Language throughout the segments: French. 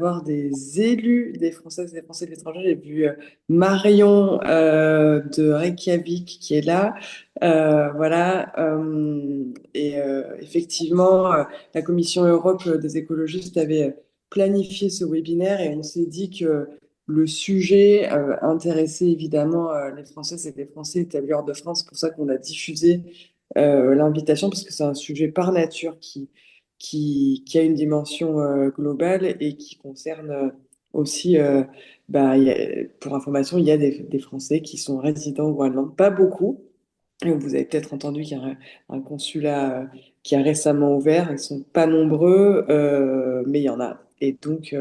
avoir des élus, des Françaises et des Français de l'étranger. J'ai vu Marion de Reykjavik qui est là. Voilà. Effectivement, la Commission Europe des écologistes avait planifié ce webinaire et on s'est dit que le sujet intéressait évidemment les Françaises et les Français établis hors de France. C'est pour ça qu'on a diffusé l'invitation parce que c'est un sujet par nature qui a une dimension globale et qui concerne aussi, pour information, il y a des Français qui sont résidents au Groenland, pas beaucoup. Et vous avez peut-être entendu qu'il y a un consulat qui a récemment ouvert. Ils ne sont pas nombreux, mais il y en a. Et donc,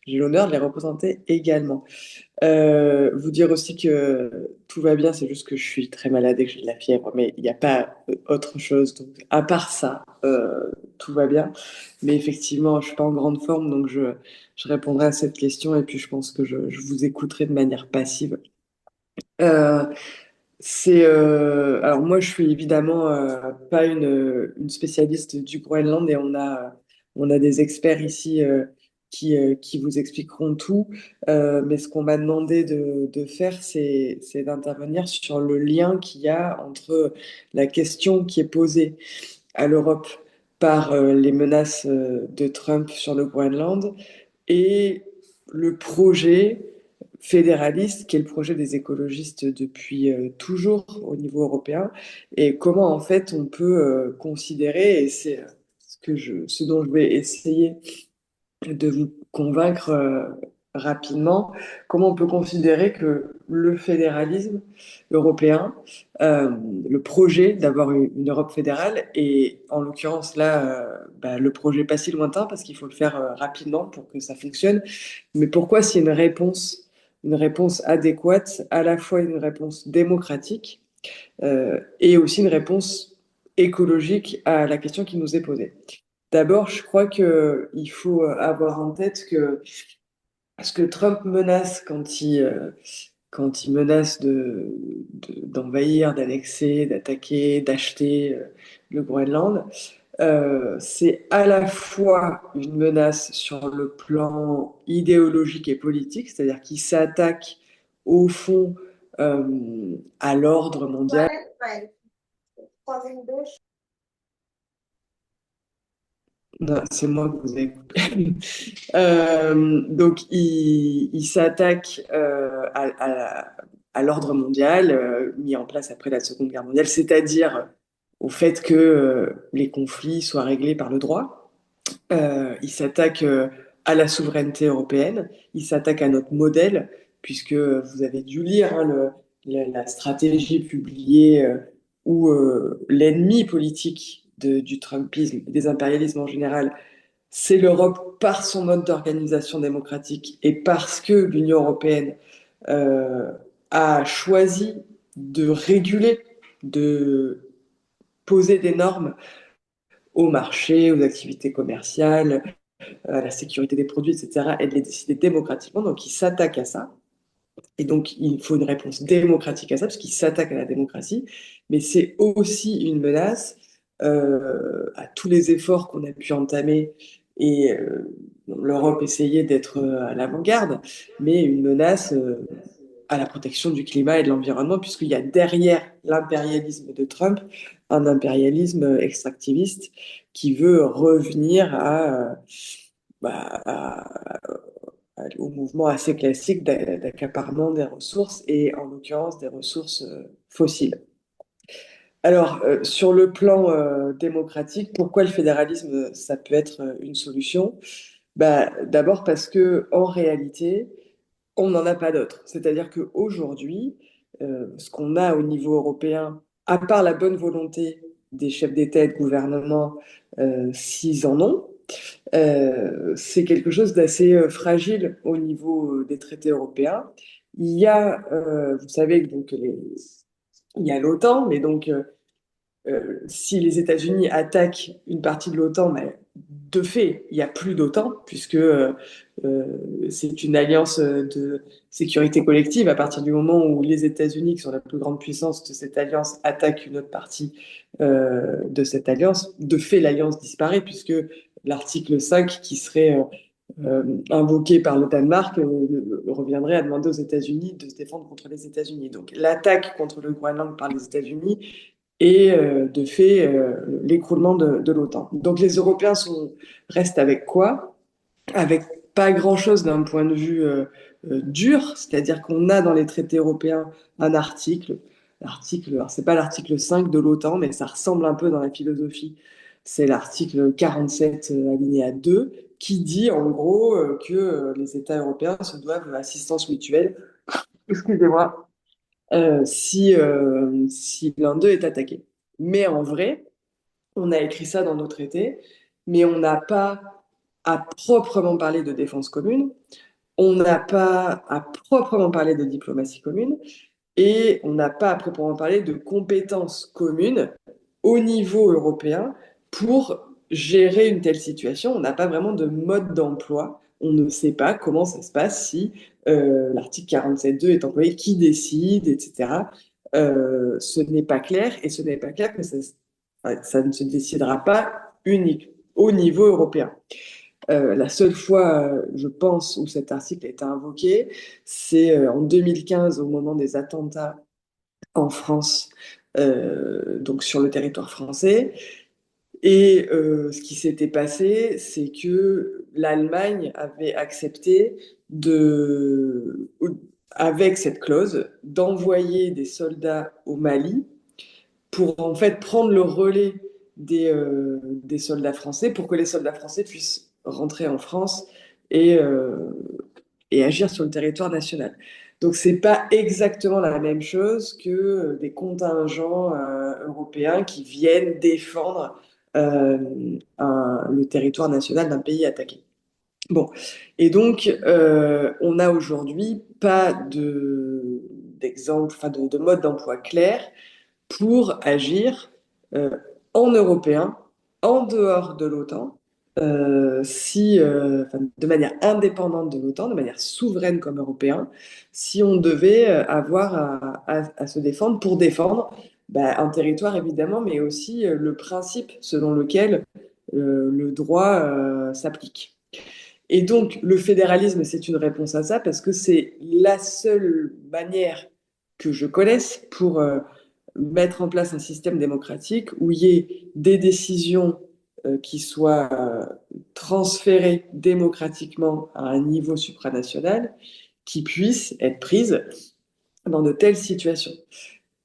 j'ai l'honneur de les représenter également. Vous dire aussi que tout va bien, c'est juste que je suis très malade et que j'ai de la fièvre, mais il n'y a pas autre chose. Donc, à part ça, tout va bien. Mais effectivement, je suis pas en grande forme, donc je répondrai à cette question et puis je pense que je vous écouterai de manière passive. Euh, alors moi, je suis évidemment pas une spécialiste du Groenland et on a des experts ici qui vous expliqueront tout. Mais ce qu'on m'a demandé de faire, c'est d'intervenir sur le lien qu'il y a entre la question qui est posée à l'Europe par les menaces de Trump sur le Groenland et le projet fédéraliste, qui est le projet des écologistes depuis toujours au niveau européen, et comment en fait on peut considérer, et c'est ce dont je vais essayer de vous convaincre rapidement, comment on peut considérer que le fédéralisme européen, le projet d'avoir une Europe fédérale, et en l'occurrence là, le projet pas si lointain parce qu'il faut le faire rapidement pour que ça fonctionne, mais pourquoi c'est une réponse adéquate, à la fois une réponse démocratique et aussi une réponse écologique à la question qui nous est posée. D'abord, je crois qu'il faut avoir en tête que ce que Trump menace quand il menace d'envahir, d'annexer, d'attaquer, d'acheter le Groenland, c'est à la fois une menace sur le plan idéologique et politique, c'est-à-dire qu'il s'attaque au fond à l'ordre mondial. Non, c'est moi que vous avez coupé. Donc, il s'attaque à l'ordre mondial mis en place après la Seconde Guerre mondiale, c'est-à-dire au fait que les conflits soient réglés par le droit. Il s'attaque à la souveraineté européenne, il s'attaque à notre modèle, puisque vous avez dû lire hein, la stratégie publiée où l'ennemi politique du Trumpisme, des impérialismes en général, c'est l'Europe par son mode d'organisation démocratique et parce que l'Union européenne euh, a choisi de réguler, de poser des normes au marché, aux activités commerciales, à la sécurité des produits, etc., et de les décider démocratiquement. Donc, il s'attaque à ça. Et donc, il faut une réponse démocratique à ça, parce qu'il s'attaque à la démocratie. Mais c'est aussi une menace à tous les efforts qu'on a pu entamer et l'Europe essayait d'être à l'avant-garde, mais une menace à la protection du climat et de l'environnement, puisqu'il y a derrière l'impérialisme de Trump un impérialisme extractiviste qui veut revenir au mouvement assez classique d'accaparement des ressources et en l'occurrence des ressources fossiles. Alors, sur le plan démocratique, pourquoi le fédéralisme, ça peut être une solution? D'abord parce que en réalité, on n'en a pas d'autre. C'est-à-dire qu'aujourd'hui, ce qu'on a au niveau européen, à part la bonne volonté des chefs d'État et de gouvernement, s'ils en ont, c'est quelque chose d'assez fragile au niveau des traités européens. Il y a, vous savez, donc, il y a l'OTAN, mais donc si les États-Unis attaquent une partie de l'OTAN, mais de fait, il n'y a plus d'OTAN, puisque c'est une alliance de sécurité collective. À partir du moment où les États-Unis, qui sont la plus grande puissance de cette alliance, attaquent une autre partie de cette alliance, de fait, l'alliance disparaît, puisque l'article 5, qui serait invoquée par le Danemark reviendrait à demander aux États-Unis de se défendre contre les États-Unis. Donc l'attaque contre le Groenland par les États-Unis est de fait l'écroulement de l'OTAN. Donc les Européens restent avec quoi? Avec pas grand-chose d'un point de vue dur, c'est-à-dire qu'on a dans les traités européens un article, alors c'est pas l'article 5 de l'OTAN, mais ça ressemble un peu dans la philosophie. C'est l'article 47 alinéa 2 qui dit en gros que les États européens se doivent assistance mutuelle, excusez-moi, si l'un d'eux est attaqué. Mais en vrai, on a écrit ça dans nos traités, mais on n'a pas à proprement parler de défense commune, on n'a pas à proprement parler de diplomatie commune, et on n'a pas à proprement parler de compétences communes au niveau européen pour gérer une telle situation. On n'a pas vraiment de mode d'emploi. On ne sait pas comment ça se passe si l'article 47.2 est employé, qui décide, etc. Ce n'est pas clair et ce n'est pas clair que ça ne se décidera pas unique au niveau européen. La seule fois, je pense, où cet article a été invoqué, c'est en 2015 au moment des attentats en France, donc sur le territoire français. Et ce qui s'était passé, c'est que l'Allemagne avait accepté avec cette clause, d'envoyer des soldats au Mali pour en fait prendre le relais des soldats français pour que les soldats français puissent rentrer en France et, euh, et agir sur le territoire national. Donc c'est pas exactement la même chose que des contingents européens qui viennent défendre le territoire national d'un pays attaqué. Bon, et donc on n'a aujourd'hui pas d'exemple, enfin de mode d'emploi clair pour agir euh, en européen, en dehors de l'OTAN, enfin, de manière indépendante de l'OTAN, de manière souveraine comme Européen, si on devait avoir à se défendre pour défendre un territoire évidemment, mais aussi le principe selon lequel le droit s'applique. Et donc, le fédéralisme, c'est une réponse à ça parce que c'est la seule manière que je connaisse pour mettre en place un système démocratique où il y ait des décisions qui soient transférées démocratiquement à un niveau supranational qui puissent être prises dans de telles situations.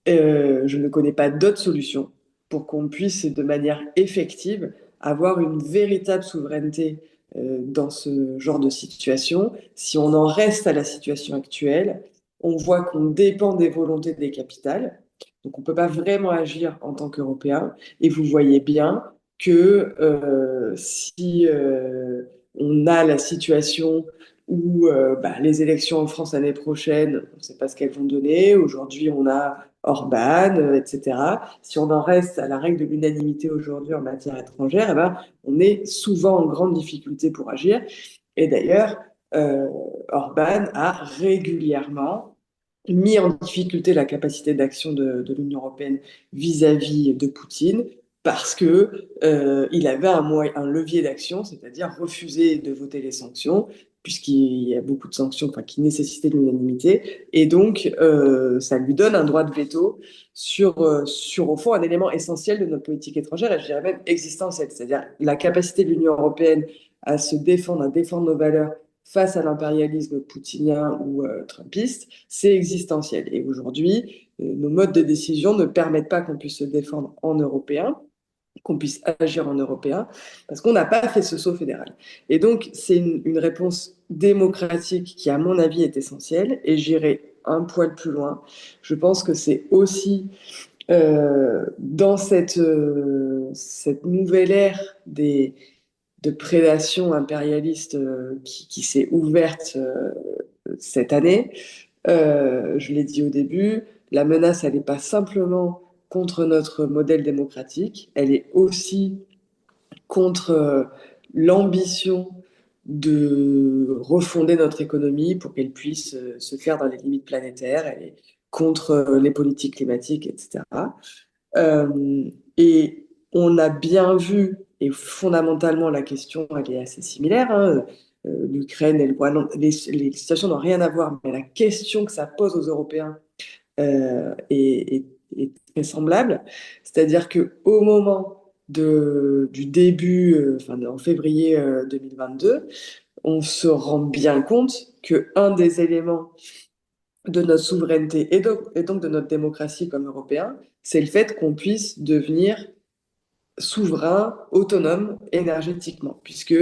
Je ne connais pas d'autre solution pour qu'on puisse de manière effective avoir une véritable souveraineté dans ce genre de situation. Si on en reste à la situation actuelle, on voit qu'on dépend des volontés des capitales. Donc on ne peut pas vraiment agir en tant qu'Européen. Et vous voyez bien que si on a la situation où les élections en France l'année prochaine, on ne sait pas ce qu'elles vont donner. Aujourd'hui, on a Orban, etc. Si on en reste à la règle de l'unanimité aujourd'hui en matière étrangère, eh ben, on est souvent en grande difficulté pour agir. Et d'ailleurs, euh, Orban a régulièrement mis en difficulté la capacité d'action de l'Union européenne vis-à-vis de Poutine parce que il avait un levier d'action, c'est-à-dire refuser de voter les sanctions, puisqu'il y a beaucoup de sanctions enfin, qui nécessitaient de l'unanimité, et donc ça lui donne un droit de veto sur, au fond, un élément essentiel de notre politique étrangère, et je dirais même existentiel, c'est-à-dire la capacité de l'Union européenne à se défendre, à défendre nos valeurs face à l'impérialisme poutinien ou trumpiste, c'est existentiel. Et aujourd'hui, nos modes de décision ne permettent pas qu'on puisse se défendre en européen, qu'on puisse agir en européen, parce qu'on n'a pas fait ce saut fédéral. Et donc, c'est une réponse démocratique qui, à mon avis, est essentielle, et j'irai un poil plus loin. Je pense que c'est aussi dans cette nouvelle ère de prédation impérialiste qui s'est ouverte cette année, je l'ai dit au début, la menace, elle n'est pas simplement contre notre modèle démocratique, elle est aussi contre l'ambition de refonder notre économie pour qu'elle puisse se faire dans les limites planétaires, elle est contre les politiques climatiques, etc. Et on a bien vu, et fondamentalement la question elle est assez similaire, hein, l'Ukraine et le Groenland, les situations n'ont rien à voir, mais la question que ça pose aux Européens est très semblable. C'est-à-dire qu'au moment du début, enfin, en février 2022, on se rend bien compte qu'un des éléments de notre souveraineté et donc de notre démocratie comme Européens, c'est le fait qu'on puisse devenir souverain, autonome énergétiquement, puisque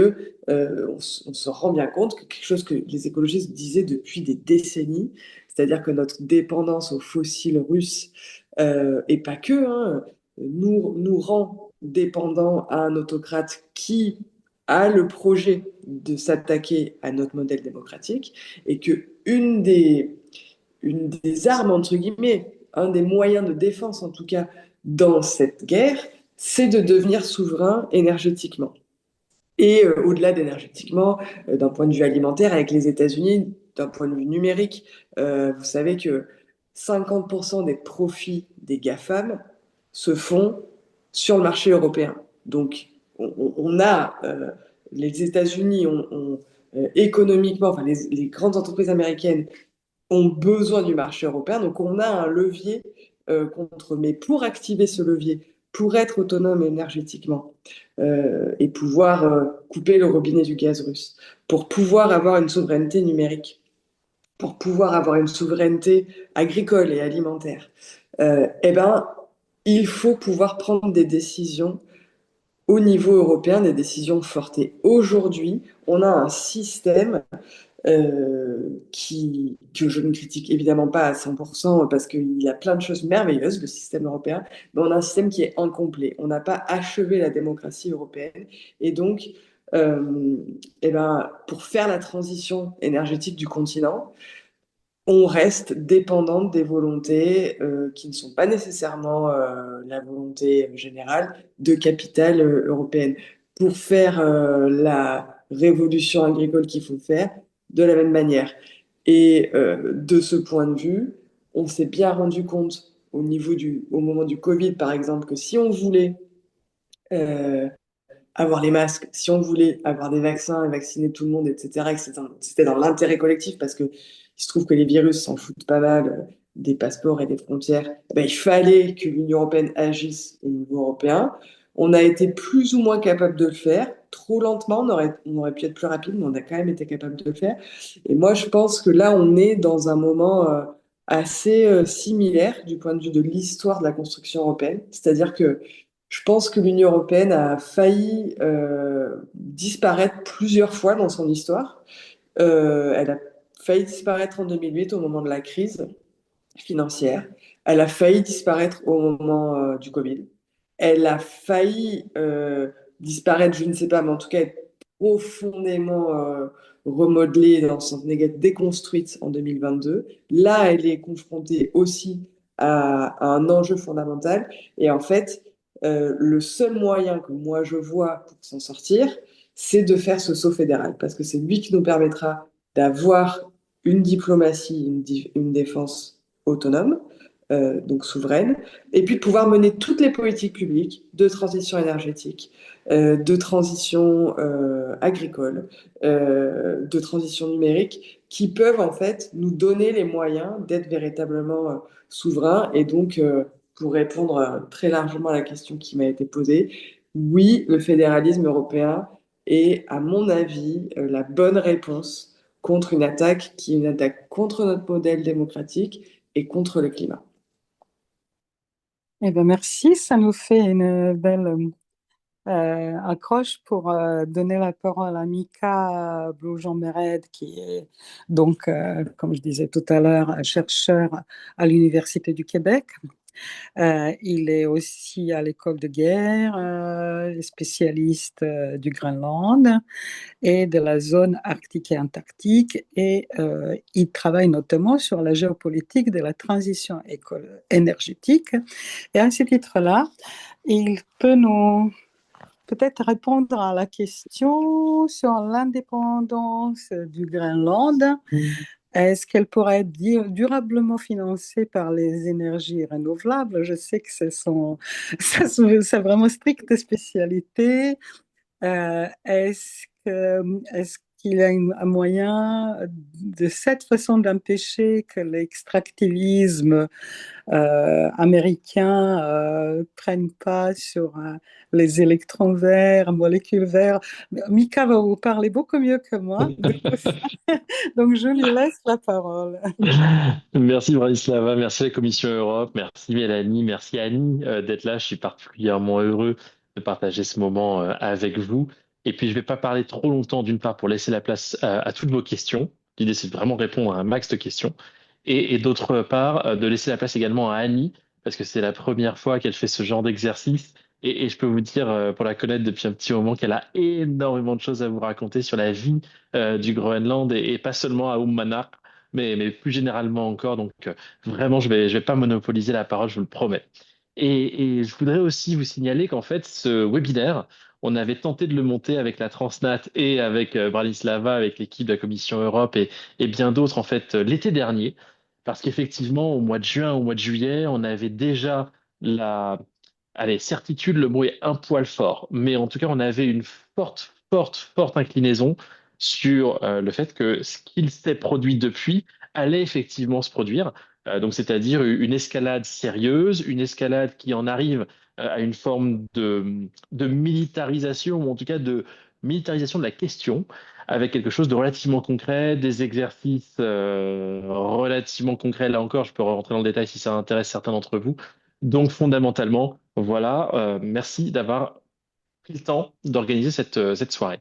on se rend bien compte que quelque chose que les écologistes disaient depuis des décennies, c'est-à-dire que notre dépendance aux fossiles russes, et pas que, hein, nous rend dépendants à un autocrate qui a le projet de s'attaquer à notre modèle démocratique, et que une des armes, entre guillemets, un des moyens de défense, en tout cas, dans cette guerre, c'est de devenir souverain énergétiquement. Et au-delà d'énergétiquement, d'un point de vue alimentaire, avec les États-Unis, d'un point de vue numérique, vous savez que 50% des profits des GAFAM se font sur le marché européen. Donc, on a, les États-Unis économiquement, enfin les grandes entreprises américaines ont besoin du marché européen. Donc, on a un levier contre. Mais pour activer ce levier, pour être autonome énergétiquement et pouvoir couper le robinet du gaz russe, pour pouvoir avoir une souveraineté numérique, pour pouvoir avoir une souveraineté agricole et alimentaire, eh ben, il faut pouvoir prendre des décisions au niveau européen, des décisions fortes. Et aujourd'hui, on a un système que je ne critique évidemment pas à 100% parce qu'il y a plein de choses merveilleuses, le système européen, mais on a un système qui est incomplet. On n'a pas achevé la démocratie européenne. Et donc, eh ben, pour faire la transition énergétique du continent, on reste dépendante des volontés qui ne sont pas nécessairement la volonté générale de capitale européenne. Pour faire la révolution agricole qu'il faut faire de la même manière. Et de ce point de vue, on s'est bien rendu compte au moment du Covid, par exemple, que si on voulait euh, avoir les masques, si on voulait avoir des vaccins et vacciner tout le monde, etc., et que c'était dans l'intérêt collectif, parce que il se trouve que les virus s'en foutent pas mal des passeports et des frontières, eh ben, il fallait que l'Union européenne agisse au niveau européen. On a été plus ou moins capable de le faire, trop lentement, on aurait pu être plus rapide, mais on a quand même été capable de le faire. Et moi, je pense que là, on est dans un moment assez similaire du point de vue de l'histoire de la construction européenne, c'est-à-dire que je pense que l'Union européenne a failli disparaître plusieurs fois dans son histoire. Elle a failli disparaître en 2008 au moment de la crise financière. Elle a failli disparaître au moment du Covid. Elle a failli disparaître, je ne sais pas, mais en tout cas être profondément remodelée dans son déconstruite en 2022. Là, elle est confrontée aussi à un enjeu fondamental. Et en fait, le seul moyen que moi je vois pour s'en sortir, c'est de faire ce saut fédéral, parce que c'est lui qui nous permettra d'avoir une diplomatie, une défense autonome, donc souveraine, et puis de pouvoir mener toutes les politiques publiques de transition énergétique, de transition agricole, de transition numérique, qui peuvent en fait nous donner les moyens d'être véritablement souverains. Et donc, pour répondre très largement à la question qui m'a été posée, oui, le fédéralisme européen est, à mon avis, la bonne réponse contre une attaque qui est une attaque contre notre modèle démocratique et contre le climat. Eh ben merci, ça nous fait une belle accroche pour donner la parole à Mika Blou-Jean-Méred, qui est donc, comme je disais tout à l'heure, un chercheur à l'Université du Québec. Il est aussi à l'école de guerre, spécialiste du Groenland et de la zone arctique et antarctique. Et il travaille notamment sur la géopolitique de la transition énergétique. Et à ce titre-là, il peut nous peut-être répondre à la question sur l'indépendance du Groenland. Est-ce qu'elle pourrait être durablement financée par les énergies renouvelables? Je sais que c'est vraiment stricte spécialité. Est-ce qu'il y a un moyen de cette façon d'empêcher que l'extractivisme américains prennent pas sur les électrons verts, molécules vertes. Mika va vous parler beaucoup mieux que moi de tout ça. Donc, je lui laisse la parole. Merci Bratislava, merci à la Commission Europe, merci Mélanie, merci Annie d'être là. Je suis particulièrement heureux de partager ce moment avec vous. Et puis je vais pas parler trop longtemps, d'une part pour laisser la place à toutes vos questions. L'idée c'est de vraiment répondre à un max de questions. Et d'autre part, de laisser la place également à Annie, parce que c'est la première fois qu'elle fait ce genre d'exercice. Et je peux vous dire, pour la connaître depuis un petit moment, qu'elle a énormément de choses à vous raconter sur la vie du Groenland et pas seulement à Ummanaq mais plus généralement encore. Donc, vraiment, je vais pas monopoliser la parole, je vous le promets. Et je voudrais aussi vous signaler qu'en fait, ce webinaire, on avait tenté de le monter avec la Transnat et avec Bratislava, avec l'équipe de la Commission Europe et bien d'autres, en fait, l'été dernier. Parce qu'effectivement, au mois de juin, au mois de juillet, on avait déjà la, allez, certitude, le mot est un poil fort, mais en tout cas, on avait une forte inclinaison sur le fait que ce qu'il s'est produit depuis allait effectivement se produire. Donc, c'est-à-dire une escalade sérieuse, une escalade qui en arrive à une forme de militarisation, ou en tout cas de militarisation de la question, avec quelque chose de relativement concret, des exercices relativement concrets. Là encore, je peux rentrer dans le détail si ça intéresse certains d'entre vous. Donc, fondamentalement, voilà, merci d'avoir pris le temps d'organiser cette soirée.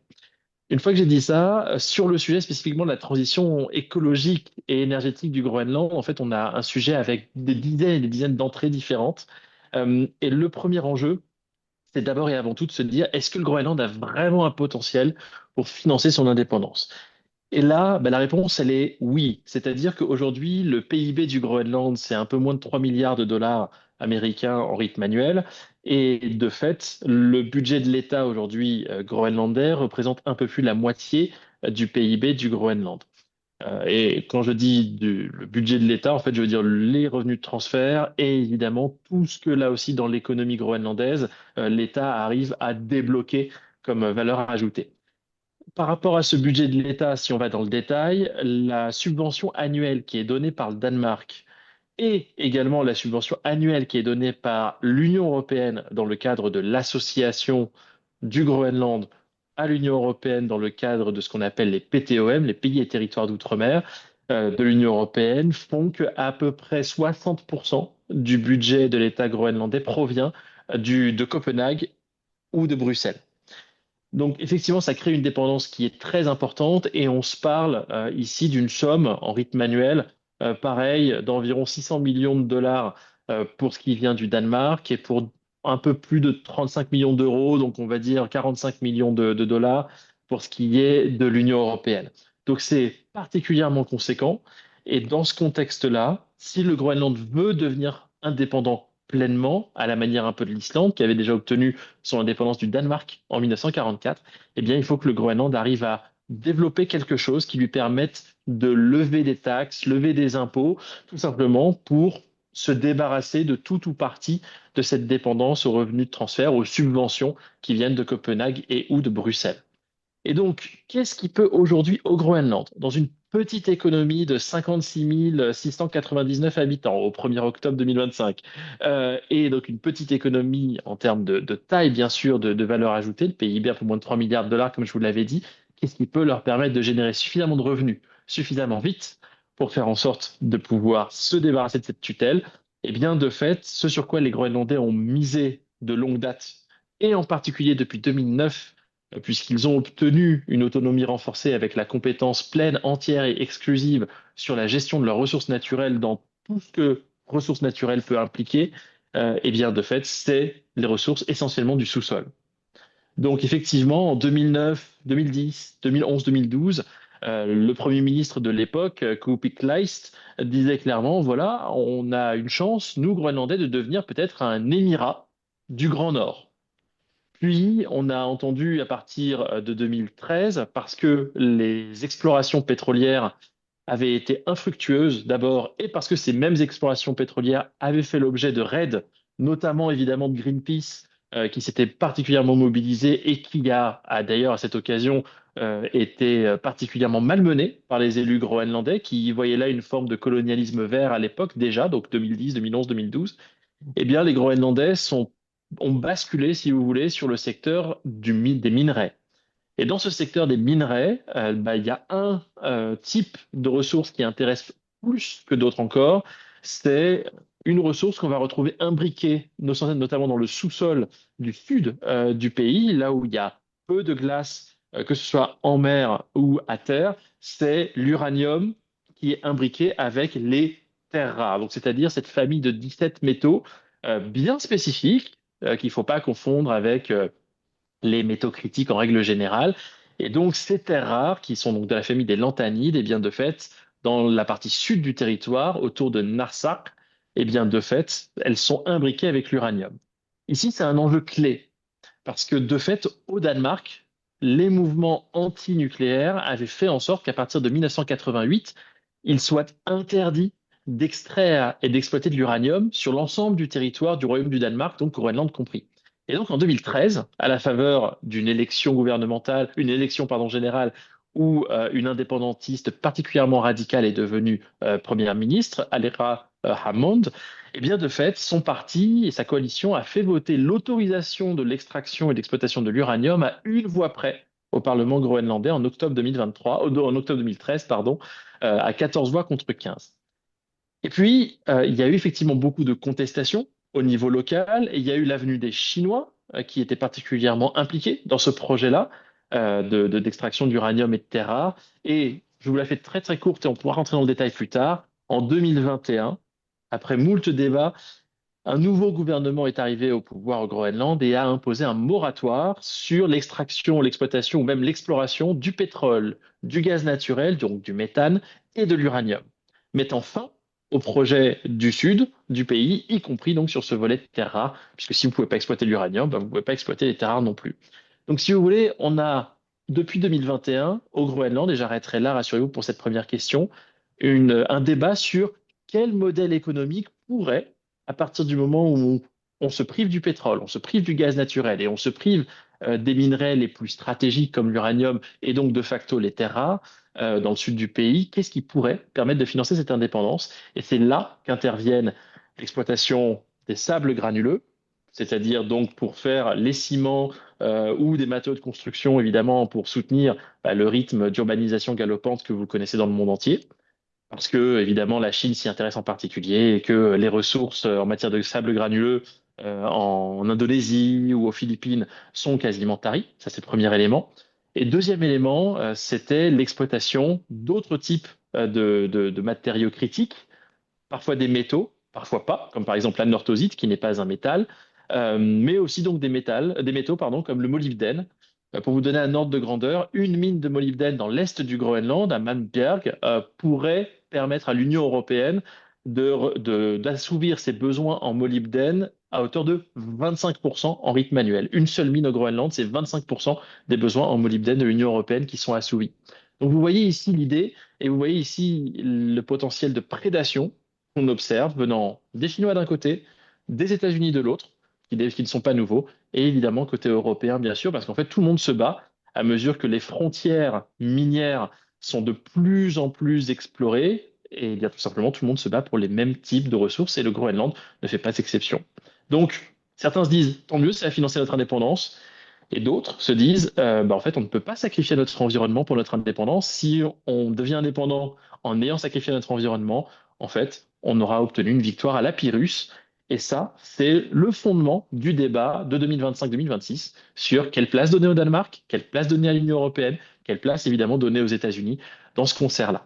Une fois que j'ai dit ça, sur le sujet spécifiquement de la transition écologique et énergétique du Groenland, en fait, on a un sujet avec des dizaines et des dizaines d'entrées différentes. Et le premier enjeu, c'est d'abord et avant tout de se dire, est-ce que le Groenland a vraiment un potentiel pour financer son indépendance? Et là, la réponse, elle est oui. C'est-à-dire qu'aujourd'hui, le PIB du Groenland, c'est un peu moins de 3 milliards de dollars américains en rythme annuel. Et de fait, le budget de l'État aujourd'hui groenlandais représente un peu plus de la moitié du PIB du Groenland. Et quand je dis le budget de l'État, en fait, je veux dire les revenus de transfert et évidemment tout ce que là aussi dans l'économie groenlandaise, l'État arrive à débloquer comme valeur ajoutée. Par rapport à ce budget de l'État, si on va dans le détail, la subvention annuelle qui est donnée par le Danemark et également la subvention annuelle qui est donnée par l'Union européenne dans le cadre de l'association du Groenland à l'Union européenne dans le cadre de ce qu'on appelle les PTOM, les pays et territoires d'outre-mer de l'Union européenne, font qu'à peu près 60% du budget de l'État groenlandais provient de Copenhague ou de Bruxelles. Donc effectivement, ça crée une dépendance qui est très importante et on se parle ici d'une somme en rythme annuel, pareil, d'environ 600 millions de dollars pour ce qui vient du Danemark et pour un peu plus de 35 millions d'euros, donc on va dire 45 millions de dollars pour ce qui est de l'Union européenne. Donc c'est particulièrement conséquent et dans ce contexte-là, si le Groenland veut devenir indépendant pleinement, à la manière un peu de l'Islande, qui avait déjà obtenu son indépendance du Danemark en 1944, eh bien, il faut que le Groenland arrive à développer quelque chose qui lui permette de lever des taxes, lever des impôts, tout simplement pour se débarrasser de tout ou partie de cette dépendance aux revenus de transfert, aux subventions qui viennent de Copenhague et ou de Bruxelles. Et donc, qu'est-ce qui peut aujourd'hui au Groenland, dans une petite économie de 56 699 habitants au 1er octobre 2025, et donc une petite économie en termes de taille, bien sûr, de valeur ajoutée, le PIB un peu moins de 3 milliards de dollars, comme je vous l'avais dit, qu'est-ce qui peut leur permettre de générer suffisamment de revenus, suffisamment vite, pour faire en sorte de pouvoir se débarrasser de cette tutelle? Eh bien, de fait, ce sur quoi les Groenlandais ont misé de longue date, et en particulier depuis 2009, puisqu'ils ont obtenu une autonomie renforcée avec la compétence pleine, entière et exclusive sur la gestion de leurs ressources naturelles dans tout ce que ressources naturelles peut impliquer, eh bien, de fait, c'est les ressources essentiellement du sous-sol. Donc, effectivement, en 2009, 2010, 2011, 2012, le Premier ministre de l'époque, Kuupik Kleist, disait clairement, voilà, on a une chance, nous, Groenlandais, de devenir peut-être un émirat du Grand Nord. Puis, on a entendu à partir de 2013, parce que les explorations pétrolières avaient été infructueuses d'abord, et parce que ces mêmes explorations pétrolières avaient fait l'objet de raids, notamment évidemment de Greenpeace, qui s'était particulièrement mobilisé et qui a d'ailleurs à cette occasion était particulièrement malmenée par les élus groenlandais qui voyaient là une forme de colonialisme vert à l'époque déjà, donc 2010, 2011, 2012. Eh bien, les ont basculé, si vous voulez, sur le secteur des minerais. Et dans ce secteur des minerais, il y a un type de ressource qui intéresse plus que d'autres encore. C'est une ressource qu'on va retrouver imbriquée, notamment dans le sous-sol du sud du pays, là où il y a peu de glace, que ce soit en mer ou à terre. C'est l'uranium qui est imbriqué avec les terres rares. Donc, c'est-à-dire cette famille de 17 métaux bien spécifiques qu'il ne faut pas confondre avec les métaux critiques en règle générale. Et donc, ces terres rares, qui sont donc de la famille des lanthanides, et bien de fait, dans la partie sud du territoire, autour de Narsak, et bien de fait, elles sont imbriquées avec l'uranium. Ici, c'est un enjeu clé, parce que de fait, au Danemark, les mouvements anti-nucléaires avaient fait en sorte qu'à partir de 1988, il soit interdit d'extraire et d'exploiter de l'uranium sur l'ensemble du territoire du Royaume du Danemark, donc Groenland compris. Et donc en 2013, à la faveur d'une élection gouvernementale, une élection pardon, générale où une indépendantiste particulièrement radicale est devenue première ministre, Aleqa Hammond, eh bien de fait, son parti et sa coalition a fait voter l'autorisation de l'extraction et d'exploitation de l'uranium à une voix près au Parlement groenlandais en octobre 2023, en octobre 2013, pardon, à 14 voix contre 15. Et puis, il y a eu effectivement beaucoup de contestations au niveau local et il y a eu l'avenue des Chinois qui étaient particulièrement impliqués dans ce projet-là d'extraction d'uranium et de terres rares. Et je vous la fais très très courte et on pourra rentrer dans le détail plus tard. En 2021, après moult débats, un nouveau gouvernement est arrivé au pouvoir au Groenland et a imposé un moratoire sur l'extraction, l'exploitation ou même l'exploration du pétrole, du gaz naturel, donc du méthane et de l'uranium, mettant fin au projet du sud du pays, y compris donc sur ce volet de terres rares, puisque si vous ne pouvez pas exploiter l'uranium, ben, vous ne pouvez pas exploiter les terres rares non plus. Donc si vous voulez, on a depuis 2021 au Groenland, et j'arrêterai là, rassurez-vous pour cette première question, un débat sur quel modèle économique pourrait à partir du moment où on se prive du pétrole, on se prive du gaz naturel et on se prive des minerais les plus stratégiques comme l'uranium et donc de facto les terres rares dans le sud du pays, qu'est-ce qui pourrait permettre de financer cette indépendance? Et c'est là qu'interviennent l'exploitation des sables granuleux, c'est-à-dire donc pour faire les ciments ou des matériaux de construction, évidemment, pour soutenir le rythme d'urbanisation galopante que vous connaissez dans le monde entier parce que évidemment la Chine s'y intéresse en particulier et que les ressources en matière de sable granuleux en Indonésie ou aux Philippines sont quasiment taries. Ça, c'est le premier élément. Et deuxième élément, c'était l'exploitation d'autres types de matériaux critiques, parfois des métaux, parfois pas, comme par exemple la northosite, qui n'est pas un métal, mais aussi donc des métaux, pardon, comme le molybdène. Pour vous donner un ordre de grandeur, une mine de molybdène dans l'est du Groenland, à Manbjerg, pourrait permettre à l'Union européenne d'assouvir ses besoins en molybdène à hauteur de 25% en rythme annuel. Une seule mine au Groenland, c'est 25% des besoins en molybdène de l'Union européenne qui sont assouvis. Donc vous voyez ici l'idée et vous voyez ici le potentiel de prédation qu'on observe venant des Chinois d'un côté, des États-Unis de l'autre, qui ne sont pas nouveaux, et évidemment côté européen, bien sûr, parce qu'en fait, tout le monde se bat à mesure que les frontières minières sont de plus en plus explorées, et bien tout simplement, tout le monde se bat pour les mêmes types de ressources, et le Groenland ne fait pas exception. Donc, certains se disent, tant mieux, ça va financer notre indépendance, et d'autres se disent, en fait, on ne peut pas sacrifier notre environnement pour notre indépendance. Si on devient indépendant en ayant sacrifié notre environnement, en fait, on aura obtenu une victoire à la Pyrrhus. Et ça, c'est le fondement du débat de 2025-2026 sur quelle place donner au Danemark, quelle place donner à l'Union européenne, quelle place évidemment donner aux États-Unis dans ce concert-là.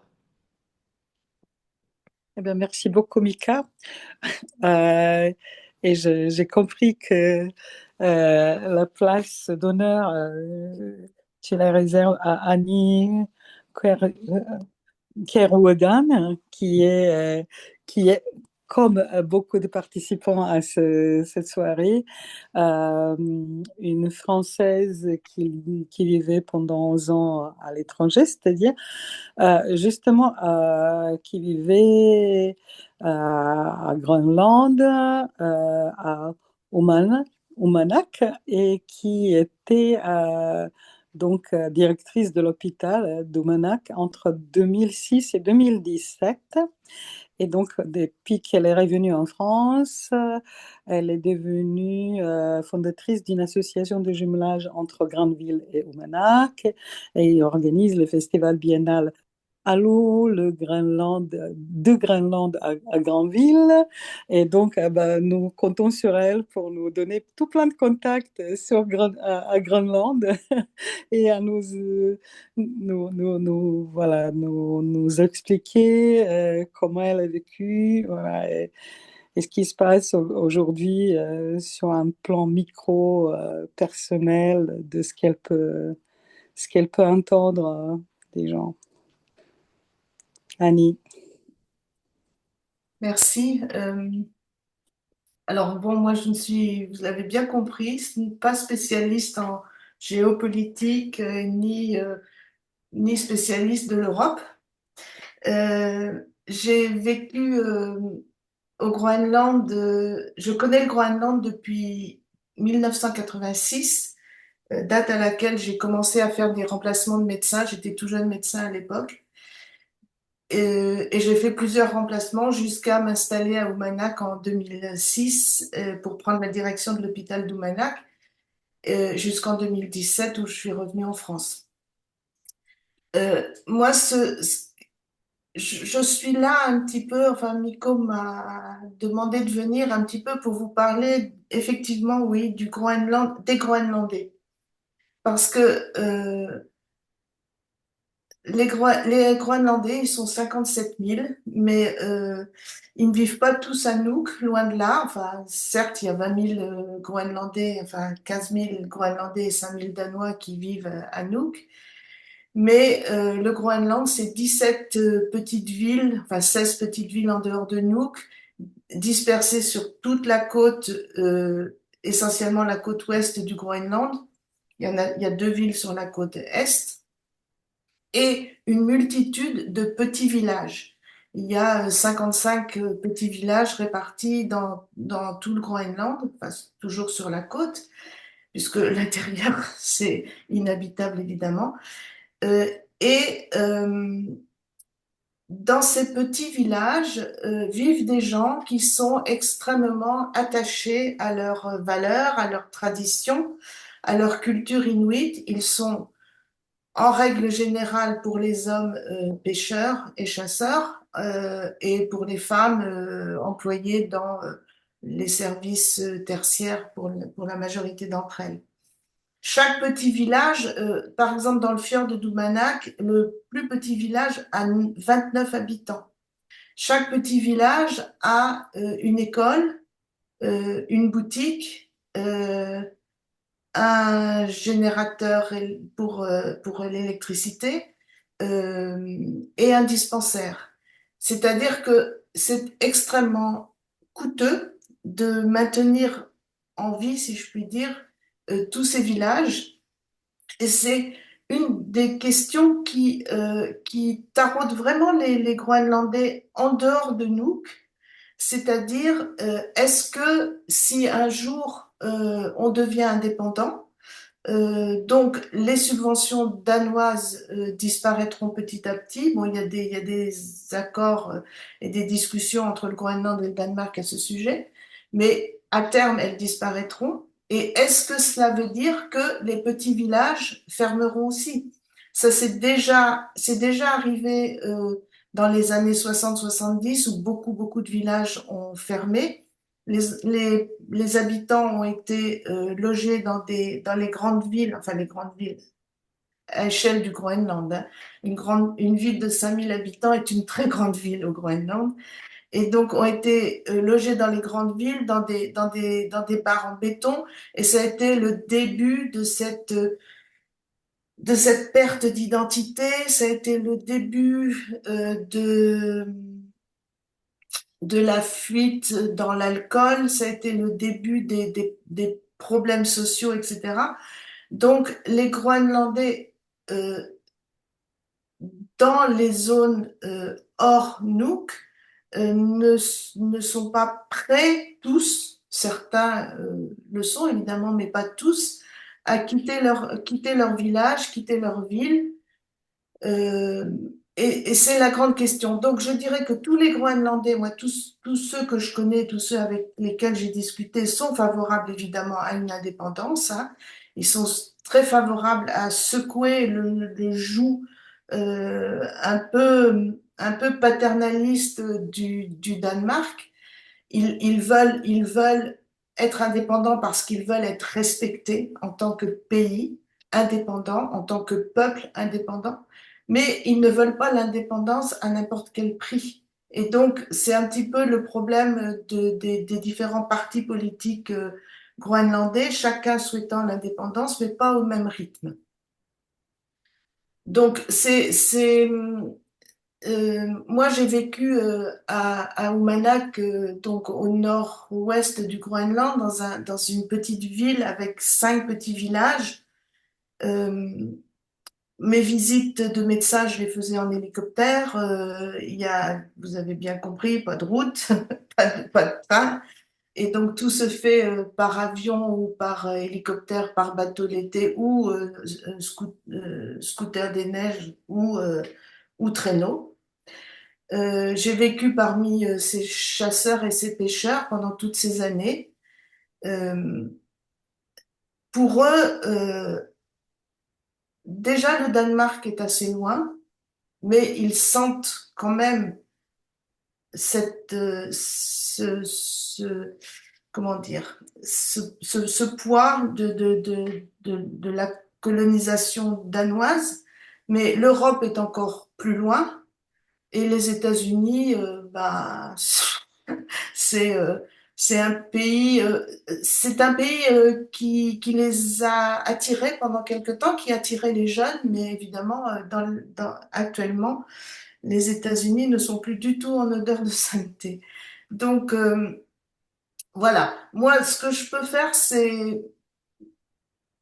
Eh bien, merci beaucoup, Mika. Euh, et j'ai compris que la place d'honneur, tu la réserves à Annie Kerwodan, qui est comme beaucoup de participants à cette soirée, une Française qui vivait pendant 11 ans à l'étranger, c'est-à-dire justement qui vivait à Groenland, à Umanak, et qui était donc directrice de l'hôpital d'Oumenac entre 2006 et 2017. Et donc, depuis qu'elle est revenue en France, elle est devenue fondatrice d'une association de jumelage entre Grandville et Oumenac et organise le festival biennal Allô, le Groenland, de Groenland à Granville. Et donc, ben, nous comptons sur elle pour nous donner tout plein de contacts à Groenland et à voilà, nous expliquer comment elle a vécu, voilà, et ce qui se passe aujourd'hui sur un plan micro personnel de ce qu'elle peut entendre des gens. Annie. Merci. Alors bon, moi je ne suis, vous l'avez bien compris, pas spécialiste en géopolitique ni spécialiste de l'Europe. J'ai vécu au Groenland, je connais le Groenland depuis 1986, date à laquelle j'ai commencé à faire des remplacements de médecins. J'étais tout jeune médecin à l'époque. Et j'ai fait plusieurs remplacements jusqu'à m'installer à Oumanak en 2006 pour prendre la direction de l'hôpital d'Oumanak jusqu'en 2017 où je suis revenue en France. Moi, je suis là un petit peu, enfin Miko m'a demandé de venir un petit peu pour vous parler effectivement, oui, du Groenland, des Groenlandais. Parce que les Groenlandais, ils sont 57 000, mais ils ne vivent pas tous à Nuuk, loin de là. Enfin, certes, il y a 20 000 Groenlandais, enfin 15 000 Groenlandais et 5 000 Danois qui vivent à Nuuk. Mais le Groenland, c'est 17 petites villes, enfin 16 petites villes en dehors de Nuuk, dispersées sur toute la côte, essentiellement la côte ouest du Groenland. Il y a 2 villes sur la côte est et une multitude de petits villages. Il y a 55 petits villages répartis dans tout le Groenland, enfin, toujours sur la côte, puisque l'intérieur, c'est inhabitable évidemment. Euh, et dans ces petits villages vivent des gens qui sont extrêmement attachés à leurs valeurs, à leurs traditions, à leur culture inuite. Ils sont en règle générale pour les hommes pêcheurs et chasseurs et pour les femmes employées dans les services tertiaires pour la majorité d'entre elles. Chaque petit village, par exemple dans le fjord de Doumanak, le plus petit village a 29 habitants. Chaque petit village a une école, une boutique, un générateur pour l'électricité et un dispensaire. C'est-à-dire que c'est extrêmement coûteux de maintenir en vie, si je puis dire, tous ces villages. Et c'est une des questions qui taraudent vraiment les Groenlandais en dehors de Nuuk, c'est-à-dire est-ce que si un jour on devient indépendant, donc les subventions danoises disparaîtront petit à petit. Bon, il y a des accords et des discussions entre le Groenland et le Danemark à ce sujet, mais à terme, elles disparaîtront. Et est-ce que cela veut dire que les petits villages fermeront aussi? Ça, c'est déjà arrivé dans les années 60-70 où beaucoup de villages ont fermé. Les habitants ont été logés dans les grandes villes, enfin les grandes villes à échelle du Groenland, hein. Une ville de 5000 habitants est une très grande ville au Groenland. Et donc ont été logés dans les grandes villes, dans des bars en béton. Et ça a été le début de cette perte d'identité. Ça a été le début de la fuite dans l'alcool, ça a été le début des problèmes sociaux, etc. Donc, les Groenlandais, euh, dans les zones hors Nuuk, ne sont pas prêts tous, certains le sont évidemment, mais pas tous, à quitter leur village, quitter leur ville. Euh, et c'est la grande question. Donc, je dirais que tous les Groenlandais, moi, tous ceux que je connais, tous ceux avec lesquels j'ai discuté, sont favorables évidemment à une indépendance, hein. Ils sont très favorables à secouer le joug un peu paternaliste du Danemark. Ils veulent être indépendants parce qu'ils veulent être respectés en tant que pays indépendant, en tant que peuple indépendant, mais ils ne veulent pas l'indépendance à n'importe quel prix. Et donc, c'est un petit peu le problème des différents partis politiques groenlandais, chacun souhaitant l'indépendance, mais pas au même rythme. Donc, moi, j'ai vécu à Uummannaq, donc au nord-ouest du Groenland, dans une petite ville avec 5 petits villages. Euh, Mes visites de médecin, je les faisais en hélicoptère. Vous avez bien compris, pas de route, pas de train. Et donc, tout se fait par avion ou par hélicoptère, par bateau l'été ou scooter des neiges ou traîneau. J'ai vécu parmi ces chasseurs et ces pêcheurs pendant toutes ces années. Euh, pour eux, déjà le Danemark est assez loin, mais ils sentent quand même comment dire, ce poids de la colonisation danoise. Mais l'Europe est encore plus loin et les États-Unis, bah, C'est c'est un pays qui les a attirés pendant quelque temps, qui attirait les jeunes, mais évidemment, actuellement, les États-Unis ne sont plus du tout en odeur de sainteté. Donc, voilà. Moi, ce que je peux faire, c'est,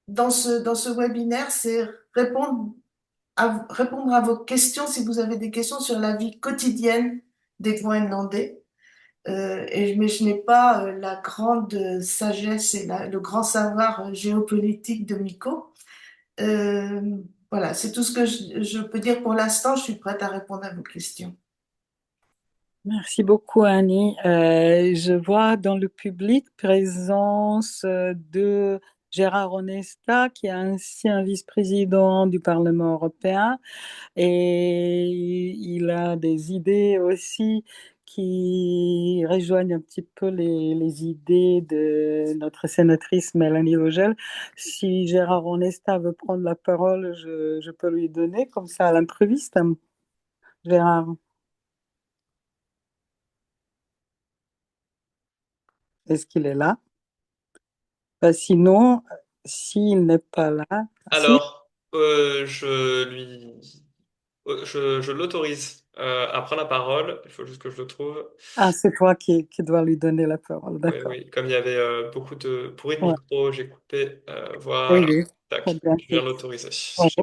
dans ce webinaire, c'est répondre à vos questions si vous avez des questions sur la vie quotidienne des Groenlandais. Mais je n'ai pas la grande sagesse et le grand savoir géopolitique de Miko. Euh, voilà, c'est tout ce que je peux dire pour l'instant. Je suis prête à répondre à vos questions. Merci beaucoup, Annie. Je vois dans le public présence de Gérard Onesta, qui est ancien vice-président du Parlement européen, et il a des idées aussi qui rejoignent un petit peu les idées de notre sénatrice Mélanie Vogel. Si Gérard Onesta veut prendre la parole, je peux lui donner comme ça à l'improviste. Gérard, est-ce qu'il est là? Sinon, s'il n'est pas là, si. Alors, je l'autorise à prendre la parole. Il faut juste que je le trouve. Ah, c'est toi qui dois lui donner la parole, Oui, d'accord. oui. Comme il y avait beaucoup de bruit de Ouais. micro, j'ai coupé. Oui, Voilà. oui, très Tac. bien. Je viens de l'autoriser.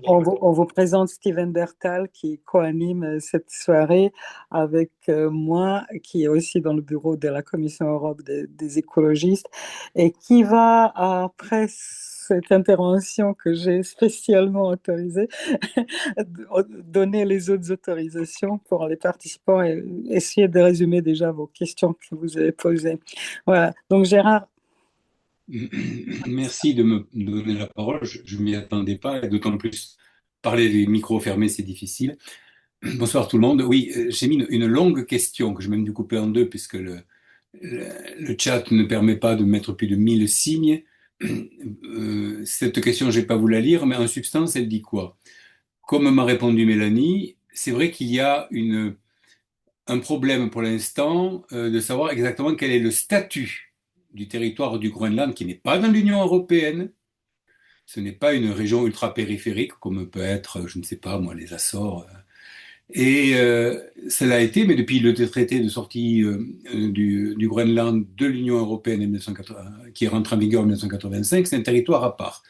On vous présente Steven Bertal qui co-anime cette soirée avec moi, qui est aussi dans le bureau de la Commission Europe des écologistes et qui va, après cette intervention que j'ai spécialement autorisée, donner les autres autorisations pour les participants et essayer de résumer déjà vos questions que vous avez posées. Voilà. Donc Gérard, Merci de me donner la parole. Je ne m'y attendais pas, et d'autant plus parler des micros fermés, c'est difficile. Bonsoir tout le monde. Oui, j'ai mis une longue question que je vais même dû couper en deux puisque le chat ne permet pas de mettre plus de 1000 signes. Cette question, je n'ai pas voulu la lire, mais en substance, elle dit quoi? Comme m'a répondu Mélanie, c'est vrai qu'il y a un problème pour l'instant de savoir exactement quel est le statut du territoire du Groenland qui n'est pas dans l'Union européenne. Ce n'est pas une région ultra-périphérique comme peut être, je ne sais pas moi, les Açores. Cela a été, mais depuis le traité de sortie du Groenland de l'Union européenne en 1980, qui est rentré en vigueur en 1985, c'est un territoire à part.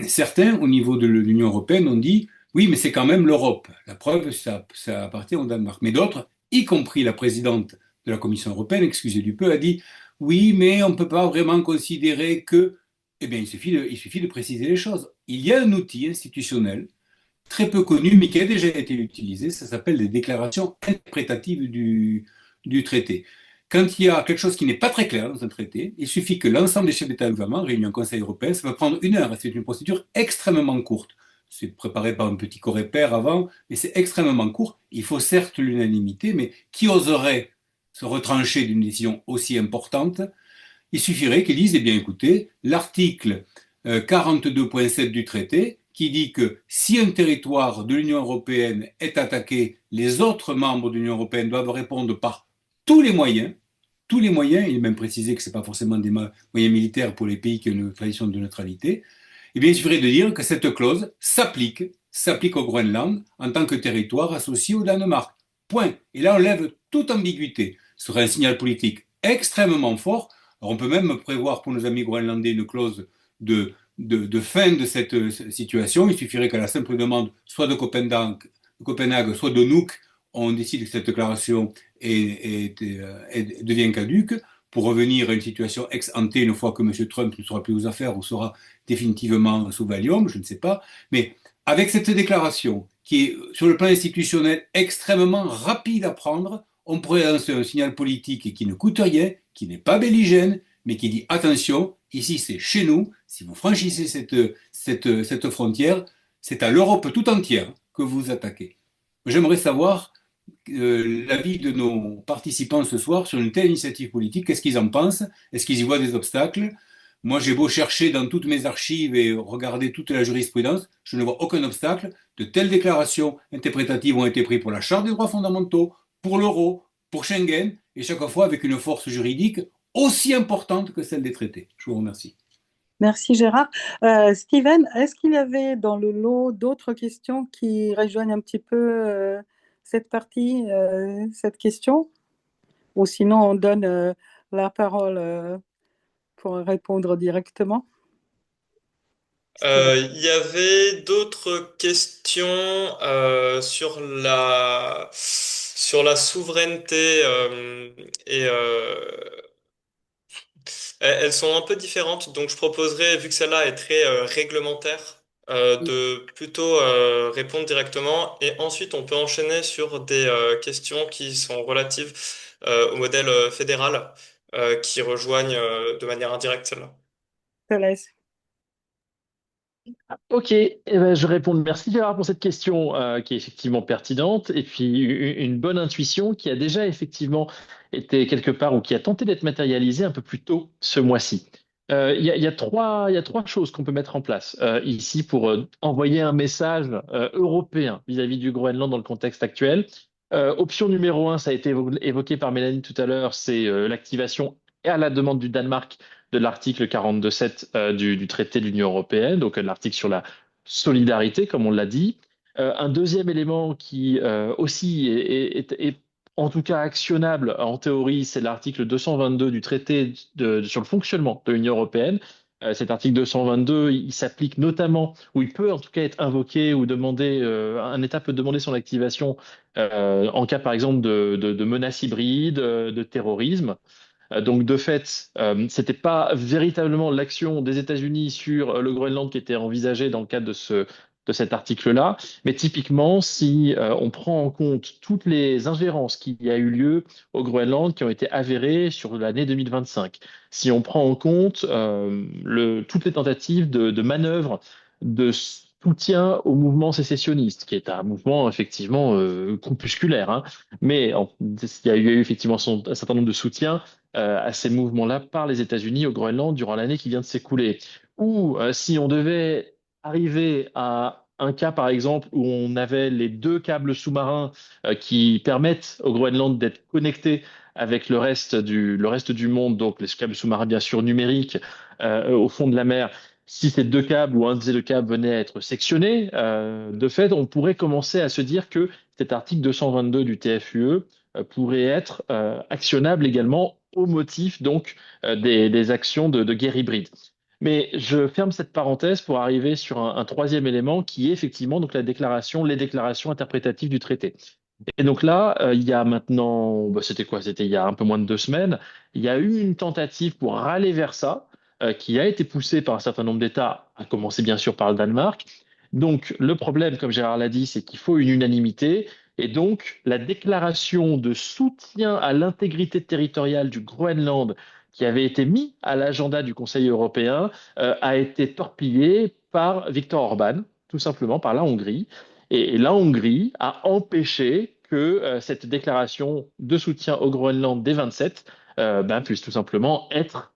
Certains, au niveau de l'Union européenne, ont dit oui, mais c'est quand même l'Europe. La preuve, ça appartient au Danemark. Mais d'autres, y compris la présidente de la Commission européenne, excusez du peu, a dit oui, mais on ne peut pas vraiment considérer que. eh bien, il suffit de préciser les choses. Il y a un outil institutionnel très peu connu, mais qui a déjà été utilisé. Ça s'appelle les déclarations interprétatives du traité. Quand il y a quelque chose qui n'est pas très clair dans un traité, il suffit que l'ensemble des chefs d'État et de gouvernement réunis en Conseil européen, ça va prendre 1 heure. C'est une procédure extrêmement courte. C'est préparé par un petit corépère avant, mais c'est extrêmement court. Il faut certes l'unanimité, mais qui oserait se retrancher d'une décision aussi importante? Il suffirait qu'ils disent, eh bien écoutez, l'article 42.7 du traité, qui dit que si un territoire de l'Union européenne est attaqué, les autres membres de l'Union européenne doivent répondre par tous les moyens. Tous les moyens, il est même précisé que ce n'est pas forcément des moyens militaires pour les pays qui ont une tradition de neutralité. Eh bien, il suffirait de dire que cette clause s'applique au Groenland en tant que territoire associé au Danemark. Point. Et là, on lève toute ambiguïté. Ce serait un signal politique extrêmement fort. Alors, on peut même prévoir pour nos amis groenlandais une clause de fin de cette situation. Il suffirait qu'à la simple demande, soit de Copenhague, soit de Nuuk, on décide que cette déclaration devient caduque pour revenir à une situation ex ante une fois que M. Trump ne sera plus aux affaires ou sera définitivement sous Valium, je ne sais pas. Mais avec cette déclaration qui est sur le plan institutionnel extrêmement rapide à prendre, on pourrait lancer un signal politique qui ne coûte rien, qui n'est pas belligène, mais qui dit attention, ici c'est chez nous, si vous franchissez cette frontière, c'est à l'Europe tout entière que vous attaquez. J'aimerais savoir l'avis de nos participants ce soir sur une telle initiative politique. Qu'est-ce qu'ils en pensent? Est-ce qu'ils y voient des obstacles? Moi, j'ai beau chercher dans toutes mes archives et regarder toute la jurisprudence, je ne vois aucun obstacle. De telles déclarations interprétatives ont été prises pour la Charte des droits fondamentaux, pour l'euro, pour Schengen, et chaque fois avec une force juridique aussi importante que celle des traités. Je vous remercie. Merci Gérard. Steven, est-ce qu'il y avait dans le lot d'autres questions qui rejoignent un petit peu cette partie, cette question? Ou sinon, on donne la parole pour répondre directement. Il y avait d'autres questions sur la souveraineté et elles sont un peu différentes, donc je proposerais, vu que celle-là est très réglementaire, de plutôt répondre directement et ensuite on peut enchaîner sur des questions qui sont relatives au modèle fédéral qui rejoignent de manière indirecte celle-là. Je te laisse. Ok, eh ben, je réponds. Merci Gérard pour cette question qui est effectivement pertinente et puis une bonne intuition qui a déjà effectivement été quelque part ou qui a tenté d'être matérialisée un peu plus tôt ce mois-ci. Il y a trois choses qu'on peut mettre en place ici pour envoyer un message européen vis-à-vis du Groenland dans le contexte actuel. Option numéro un, ça a été évoqué par Mélanie tout à l'heure, c'est l'activation et à la demande du Danemark de l'article 42.7 du traité de l'Union européenne, donc l'article sur la solidarité, comme on l'a dit. Un deuxième élément qui aussi est en tout cas actionnable en théorie, c'est l'article 222 du traité sur le fonctionnement de l'Union européenne. Cet article 222, il s'applique notamment, ou il peut en tout cas être invoqué ou demander, un État peut demander son activation en cas par exemple de menaces hybrides, de terrorisme. Donc de fait, c'était pas véritablement l'action des États-Unis sur le Groenland qui était envisagée dans le cadre de cet article-là, mais typiquement, si on prend en compte toutes les ingérences qu'il y a eu lieu au Groenland qui ont été avérées sur l'année 2025, si on prend en compte toutes les tentatives de manœuvres de soutien au mouvement sécessionniste, qui est un mouvement effectivement groupusculaire, hein, mais il y a eu effectivement un certain nombre de soutiens à ces mouvements-là par les États-Unis au Groenland durant l'année qui vient de s'écouler. Ou si on devait arriver à un cas, par exemple, où on avait les deux câbles sous-marins qui permettent au Groenland d'être connecté avec le reste du monde, donc les câbles sous-marins bien sûr numériques au fond de la mer. Si ces deux câbles ou un de ces deux câbles venait à être sectionné, de fait, on pourrait commencer à se dire que cet article 222 du TFUE pourrait être actionnable également au motif donc des actions de guerre hybride. Mais je ferme cette parenthèse pour arriver sur un troisième élément qui est effectivement donc les déclarations interprétatives du traité. Et donc là, il y a maintenant, bah, c'était quoi? C'était il y a un peu moins de 2 semaines, il y a eu une tentative pour râler vers ça qui a été poussée par un certain nombre d'États, à commencer bien sûr par le Danemark. Donc, le problème, comme Gérard l'a dit, c'est qu'il faut une unanimité. Et donc, la déclaration de soutien à l'intégrité territoriale du Groenland, qui avait été mis à l'agenda du Conseil européen, a été torpillée par Viktor Orban, tout simplement par la Hongrie. Et la Hongrie a empêché que cette déclaration de soutien au Groenland des 27 puisse tout simplement être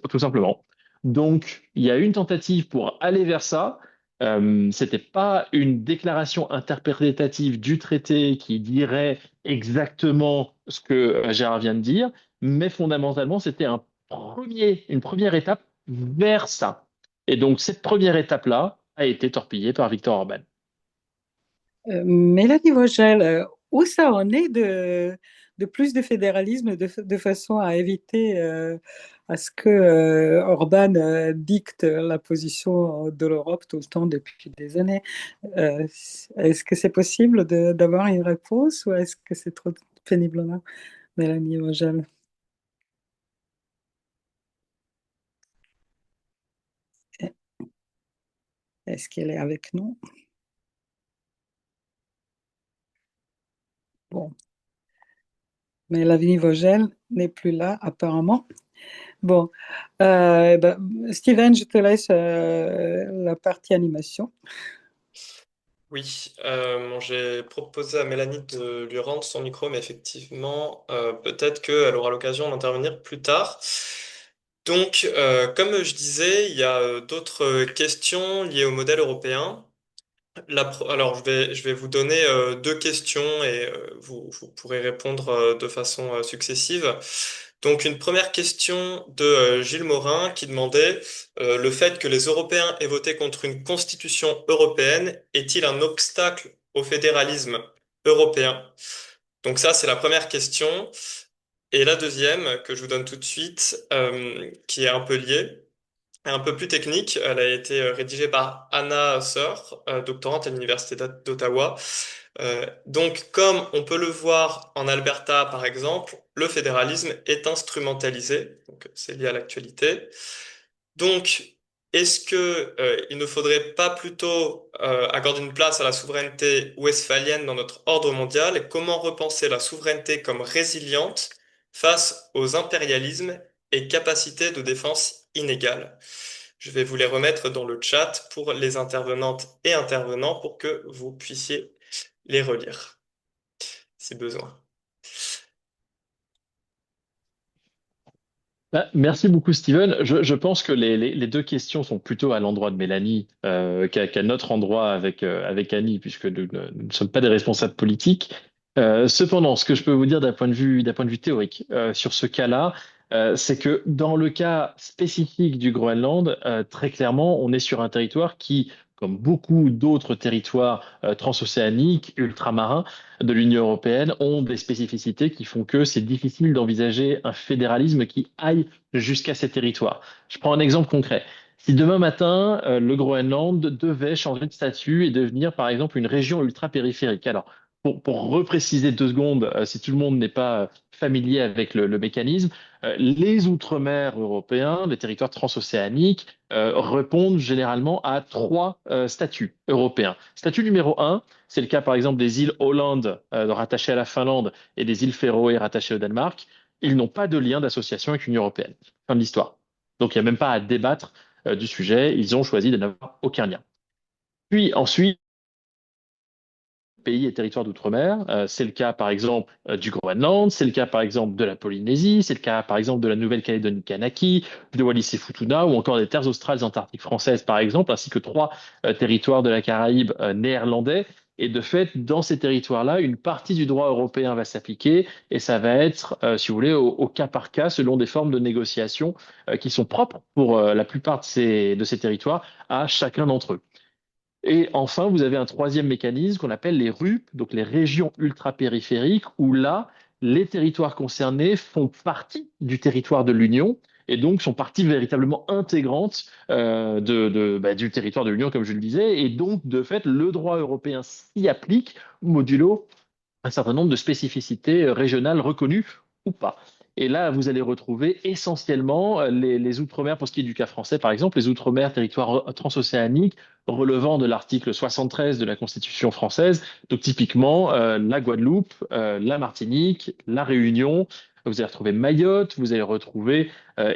tout simplement. Donc, il y a une tentative pour aller vers ça. C'était pas une déclaration interprétative du traité qui dirait exactement ce que Gérard vient de dire, mais fondamentalement, c'était une première étape vers ça. Et donc, cette première étape-là a été torpillée par Viktor Orban. Mélanie Vogel, où ça en est de plus de fédéralisme de façon à éviter à ce que Orban dicte la position de l'Europe tout le temps depuis des années? Est-ce que c'est possible d'avoir une réponse ou est-ce que c'est trop pénible là, Mélanie Vogel? Est-ce qu'elle est avec nous? Bon, Mélanie Vogel n'est plus là apparemment. Bon, Steven, je te laisse la partie animation. Oui, bon, j'ai proposé à Mélanie de lui rendre son micro, mais effectivement, peut-être qu'elle aura l'occasion d'intervenir plus tard. Donc, comme je disais, il y a d'autres questions liées au modèle européen. Alors, je vais vous donner deux questions et vous pourrez répondre de façon successive. Donc, une première question de Gilles Morin qui demandait le fait que les Européens aient voté contre une constitution européenne est-il un obstacle au fédéralisme européen? Donc ça, c'est la première question. Et la deuxième, que je vous donne tout de suite, qui est un peu liée, un peu plus technique. Elle a été rédigée par Anna Seur, doctorante à l'Université d'Ottawa. Donc, comme on peut le voir en Alberta, par exemple, le fédéralisme est instrumentalisé. Donc, c'est lié à l'actualité. Donc, est-ce que, il ne faudrait pas plutôt accorder une place à la souveraineté westphalienne dans notre ordre mondial et comment repenser la souveraineté comme résiliente face aux impérialismes et capacités de défense inégales? Je vais vous les remettre dans le chat pour les intervenantes et intervenants pour que vous puissiez les relire si besoin. Merci beaucoup, Steven. Je pense que les deux questions sont plutôt à l'endroit de Mélanie qu'à notre endroit avec Annie, puisque nous ne sommes pas des responsables politiques. Cependant, ce que je peux vous dire d'un point de vue théorique sur ce cas-là, c'est que dans le cas spécifique du Groenland, très clairement, on est sur un territoire qui, comme beaucoup d'autres territoires transocéaniques, ultramarins de l'Union européenne, ont des spécificités qui font que c'est difficile d'envisager un fédéralisme qui aille jusqu'à ces territoires. Je prends un exemple concret. Si demain matin, le Groenland devait changer de statut et devenir, par exemple, une région ultra-périphérique. Alors, pour repréciser 2 secondes, si tout le monde n'est pas familier avec le mécanisme, les outre-mer européens, les territoires transocéaniques, répondent généralement à 3 statuts européens. Statut numéro 1, c'est le cas par exemple des îles Hollande rattachées à la Finlande et des îles Féroé rattachées au Danemark. Ils n'ont pas de lien d'association avec l'Union européenne. Fin de l'histoire. Donc il n'y a même pas à débattre du sujet. Ils ont choisi de n'avoir aucun lien. Puis ensuite, pays et territoires d'outre-mer. C'est le cas, par exemple, du Groenland, c'est le cas, par exemple, de la Polynésie, c'est le cas, par exemple, de la Nouvelle-Calédonie-Kanaki, de Wallis et Futuna, ou encore des terres australes antarctiques françaises, par exemple, ainsi que 3 territoires de la Caraïbe néerlandais. Et de fait, dans ces territoires-là, une partie du droit européen va s'appliquer et ça va être, si vous voulez, au cas par cas, selon des formes de négociation qui sont propres pour la plupart de ces territoires à chacun d'entre eux. Et enfin, vous avez un troisième mécanisme qu'on appelle les RUP, donc les régions ultrapériphériques, où là, les territoires concernés font partie du territoire de l'Union et donc sont partie véritablement intégrante du territoire de l'Union, comme je le disais. Et donc, de fait, le droit européen s'y applique, modulo un certain nombre de spécificités régionales reconnues ou pas. Et là, vous allez retrouver essentiellement les outre-mer, pour ce qui est du cas français, par exemple, les outre-mer, territoires transocéaniques, relevant de l'article 73 de la Constitution française. Donc typiquement, la Guadeloupe, la Martinique, la Réunion. Vous allez retrouver Mayotte, vous allez retrouver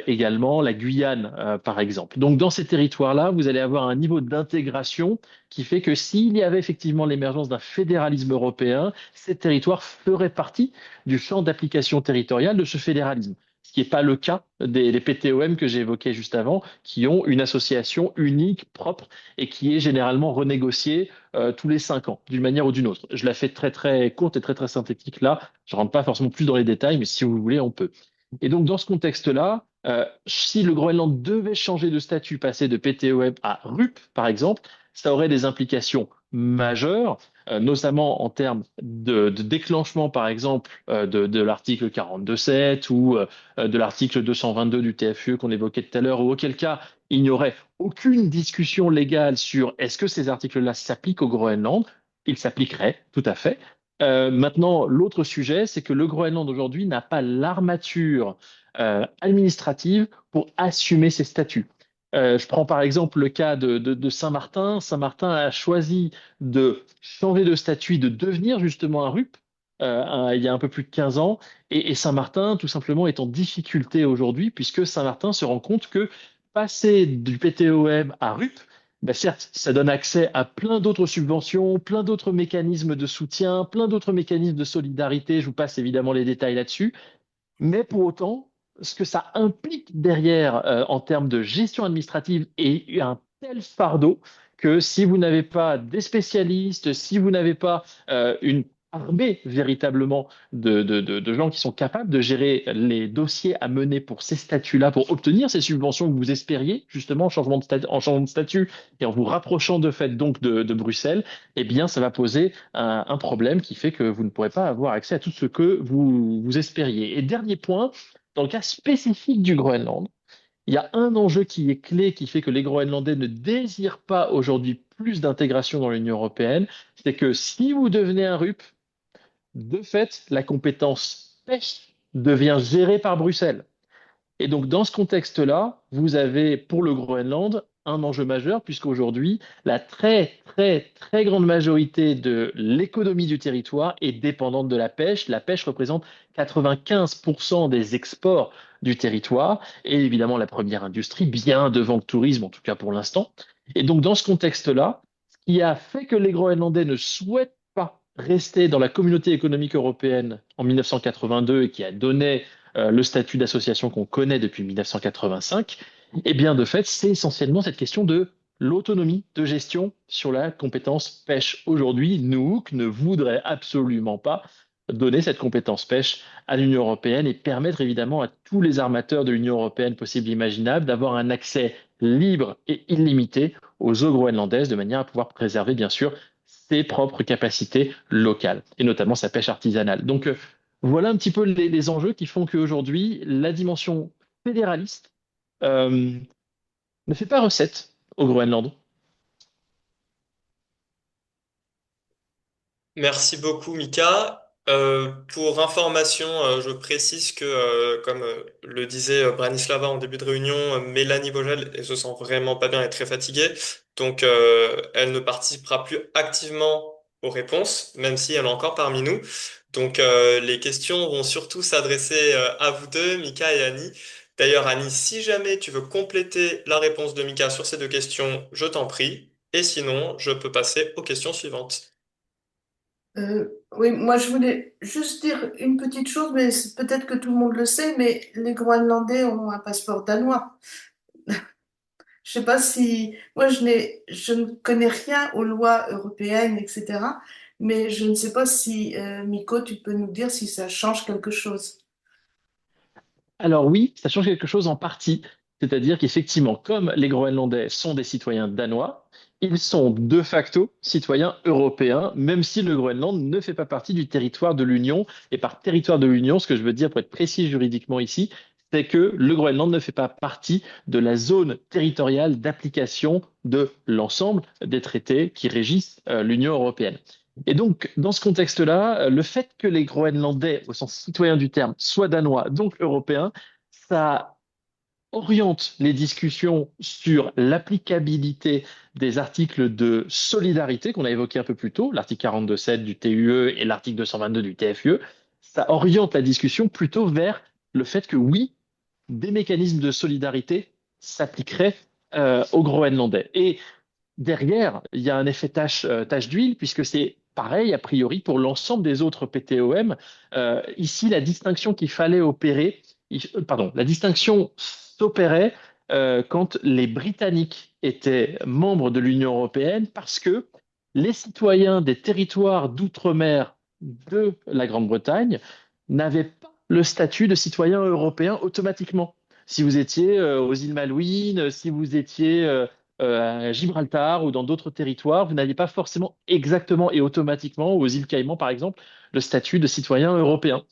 également la Guyane, par exemple. Donc dans ces territoires-là, vous allez avoir un niveau d'intégration qui fait que s'il y avait effectivement l'émergence d'un fédéralisme européen, ces territoires feraient partie du champ d'application territoriale de ce fédéralisme. Ce qui n'est pas le cas des PTOM que j'ai évoqués juste avant, qui ont une association unique, propre, et qui est généralement renégociée tous les 5 ans, d'une manière ou d'une autre. Je la fais très très courte et très très synthétique là. Je ne rentre pas forcément plus dans les détails, mais si vous voulez, on peut. Et donc, dans ce contexte-là, si le Groenland devait changer de statut, passer de PTOM à RUP, par exemple, ça aurait des implications majeures, notamment en termes de déclenchement, par exemple, de l'article 42.7 ou de l'article 222 du TFUE qu'on évoquait tout à l'heure, ou auquel cas il n'y aurait aucune discussion légale sur est-ce que ces articles-là s'appliquent au Groenland. Ils s'appliqueraient, tout à fait. Maintenant, l'autre sujet, c'est que le Groenland aujourd'hui n'a pas l'armature administrative pour assumer ses statuts. Je prends par exemple le cas de Saint-Martin. Saint-Martin a choisi de changer de statut, de devenir justement un RUP il y a un peu plus de 15 ans. Et Saint-Martin, tout simplement, est en difficulté aujourd'hui puisque Saint-Martin se rend compte que passer du PTOM à RUP, ben certes, ça donne accès à plein d'autres subventions, plein d'autres mécanismes de soutien, plein d'autres mécanismes de solidarité. Je vous passe évidemment les détails là-dessus. Mais pour autant, ce que ça implique derrière en termes de gestion administrative est un tel fardeau que si vous n'avez pas des spécialistes, si vous n'avez pas une armée véritablement de gens qui sont capables de gérer les dossiers à mener pour ces statuts-là, pour obtenir ces subventions que vous espériez, justement, en changeant de statut et en vous rapprochant de fait donc de Bruxelles, eh bien, ça va poser un problème qui fait que vous ne pourrez pas avoir accès à tout ce que vous espériez. Et dernier point, dans le cas spécifique du Groenland, il y a un enjeu qui est clé, qui fait que les Groenlandais ne désirent pas aujourd'hui plus d'intégration dans l'Union européenne, c'est que si vous devenez un RUP, de fait, la compétence pêche devient gérée par Bruxelles. Et donc, dans ce contexte-là, vous avez pour le Groenland un enjeu majeur, puisqu'aujourd'hui, la très, très, très grande majorité de l'économie du territoire est dépendante de la pêche. La pêche représente 95% des exports du territoire, et évidemment la première industrie, bien devant le tourisme, en tout cas pour l'instant. Et donc, dans ce contexte-là, ce qui a fait que les Groenlandais ne souhaitent pas rester dans la communauté économique européenne en 1982 et qui a donné le statut d'association qu'on connaît depuis 1985, eh bien, de fait, c'est essentiellement cette question de l'autonomie de gestion sur la compétence pêche. Aujourd'hui, Nuuk ne voudrait absolument pas donner cette compétence pêche à l'Union européenne et permettre évidemment à tous les armateurs de l'Union européenne possible et imaginable d'avoir un accès libre et illimité aux eaux groenlandaises de manière à pouvoir préserver, bien sûr, ses propres capacités locales et notamment sa pêche artisanale. Donc, voilà un petit peu les enjeux qui font qu'aujourd'hui, la dimension fédéraliste ne fait pas recette au Groenland. Merci beaucoup, Mika. Pour information, je précise que, comme le disait Branislava en début de réunion, Mélanie Vogel, elle se sent vraiment pas bien et très fatiguée. Donc, elle ne participera plus activement aux réponses, même si elle est encore parmi nous. Donc, les questions vont surtout s'adresser à vous deux, Mika et Annie. D'ailleurs, Annie, si jamais tu veux compléter la réponse de Mika sur ces deux questions, je t'en prie. Et sinon, je peux passer aux questions suivantes. Oui, moi je voulais juste dire une petite chose, mais peut-être que tout le monde le sait, mais les Groenlandais ont un passeport danois. Je sais pas si, moi je ne connais rien aux lois européennes, etc. Mais je ne sais pas si, Miko, tu peux nous dire si ça change quelque chose. Alors oui, ça change quelque chose en partie. C'est-à-dire qu'effectivement, comme les Groenlandais sont des citoyens danois, ils sont de facto citoyens européens, même si le Groenland ne fait pas partie du territoire de l'Union. Et par territoire de l'Union, ce que je veux dire pour être précis juridiquement ici, c'est que le Groenland ne fait pas partie de la zone territoriale d'application de l'ensemble des traités qui régissent l'Union européenne. Et donc, dans ce contexte-là, le fait que les Groenlandais, au sens citoyen du terme, soient danois, donc européens, ça oriente les discussions sur l'applicabilité des articles de solidarité qu'on a évoqués un peu plus tôt, l'article 42.7 du TUE et l'article 222 du TFUE. Ça oriente la discussion plutôt vers le fait que oui, des mécanismes de solidarité s'appliqueraient aux Groenlandais. Et derrière, il y a un effet tache d'huile, puisque c'est pareil, a priori, pour l'ensemble des autres PTOM. Ici, la distinction qu'il fallait opérer, pardon, la distinction s'opérait quand les Britanniques étaient membres de l'Union européenne, parce que les citoyens des territoires d'outre-mer de la Grande-Bretagne n'avaient pas le statut de citoyen européen automatiquement. Si vous étiez aux îles Malouines, si vous étiez à Gibraltar ou dans d'autres territoires, vous n'aviez pas forcément exactement et automatiquement, aux îles Caïmans par exemple, le statut de citoyen européen.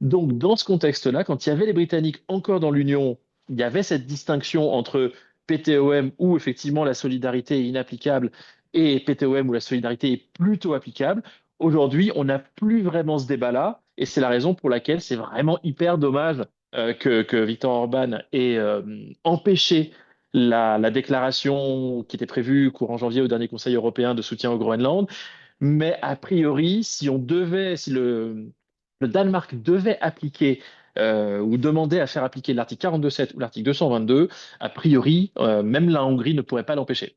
Donc, dans ce contexte-là, quand il y avait les Britanniques encore dans l'Union, il y avait cette distinction entre PTOM où effectivement la solidarité est inapplicable et PTOM où la solidarité est plutôt applicable. Aujourd'hui, on n'a plus vraiment ce débat-là et c'est la raison pour laquelle c'est vraiment hyper dommage que Viktor Orban ait empêché la déclaration qui était prévue courant janvier au dernier Conseil européen de soutien au Groenland. Mais a priori, si le Danemark devait appliquer ou demander à faire appliquer l'article 42.7 ou l'article 222, a priori, même la Hongrie ne pourrait pas l'empêcher.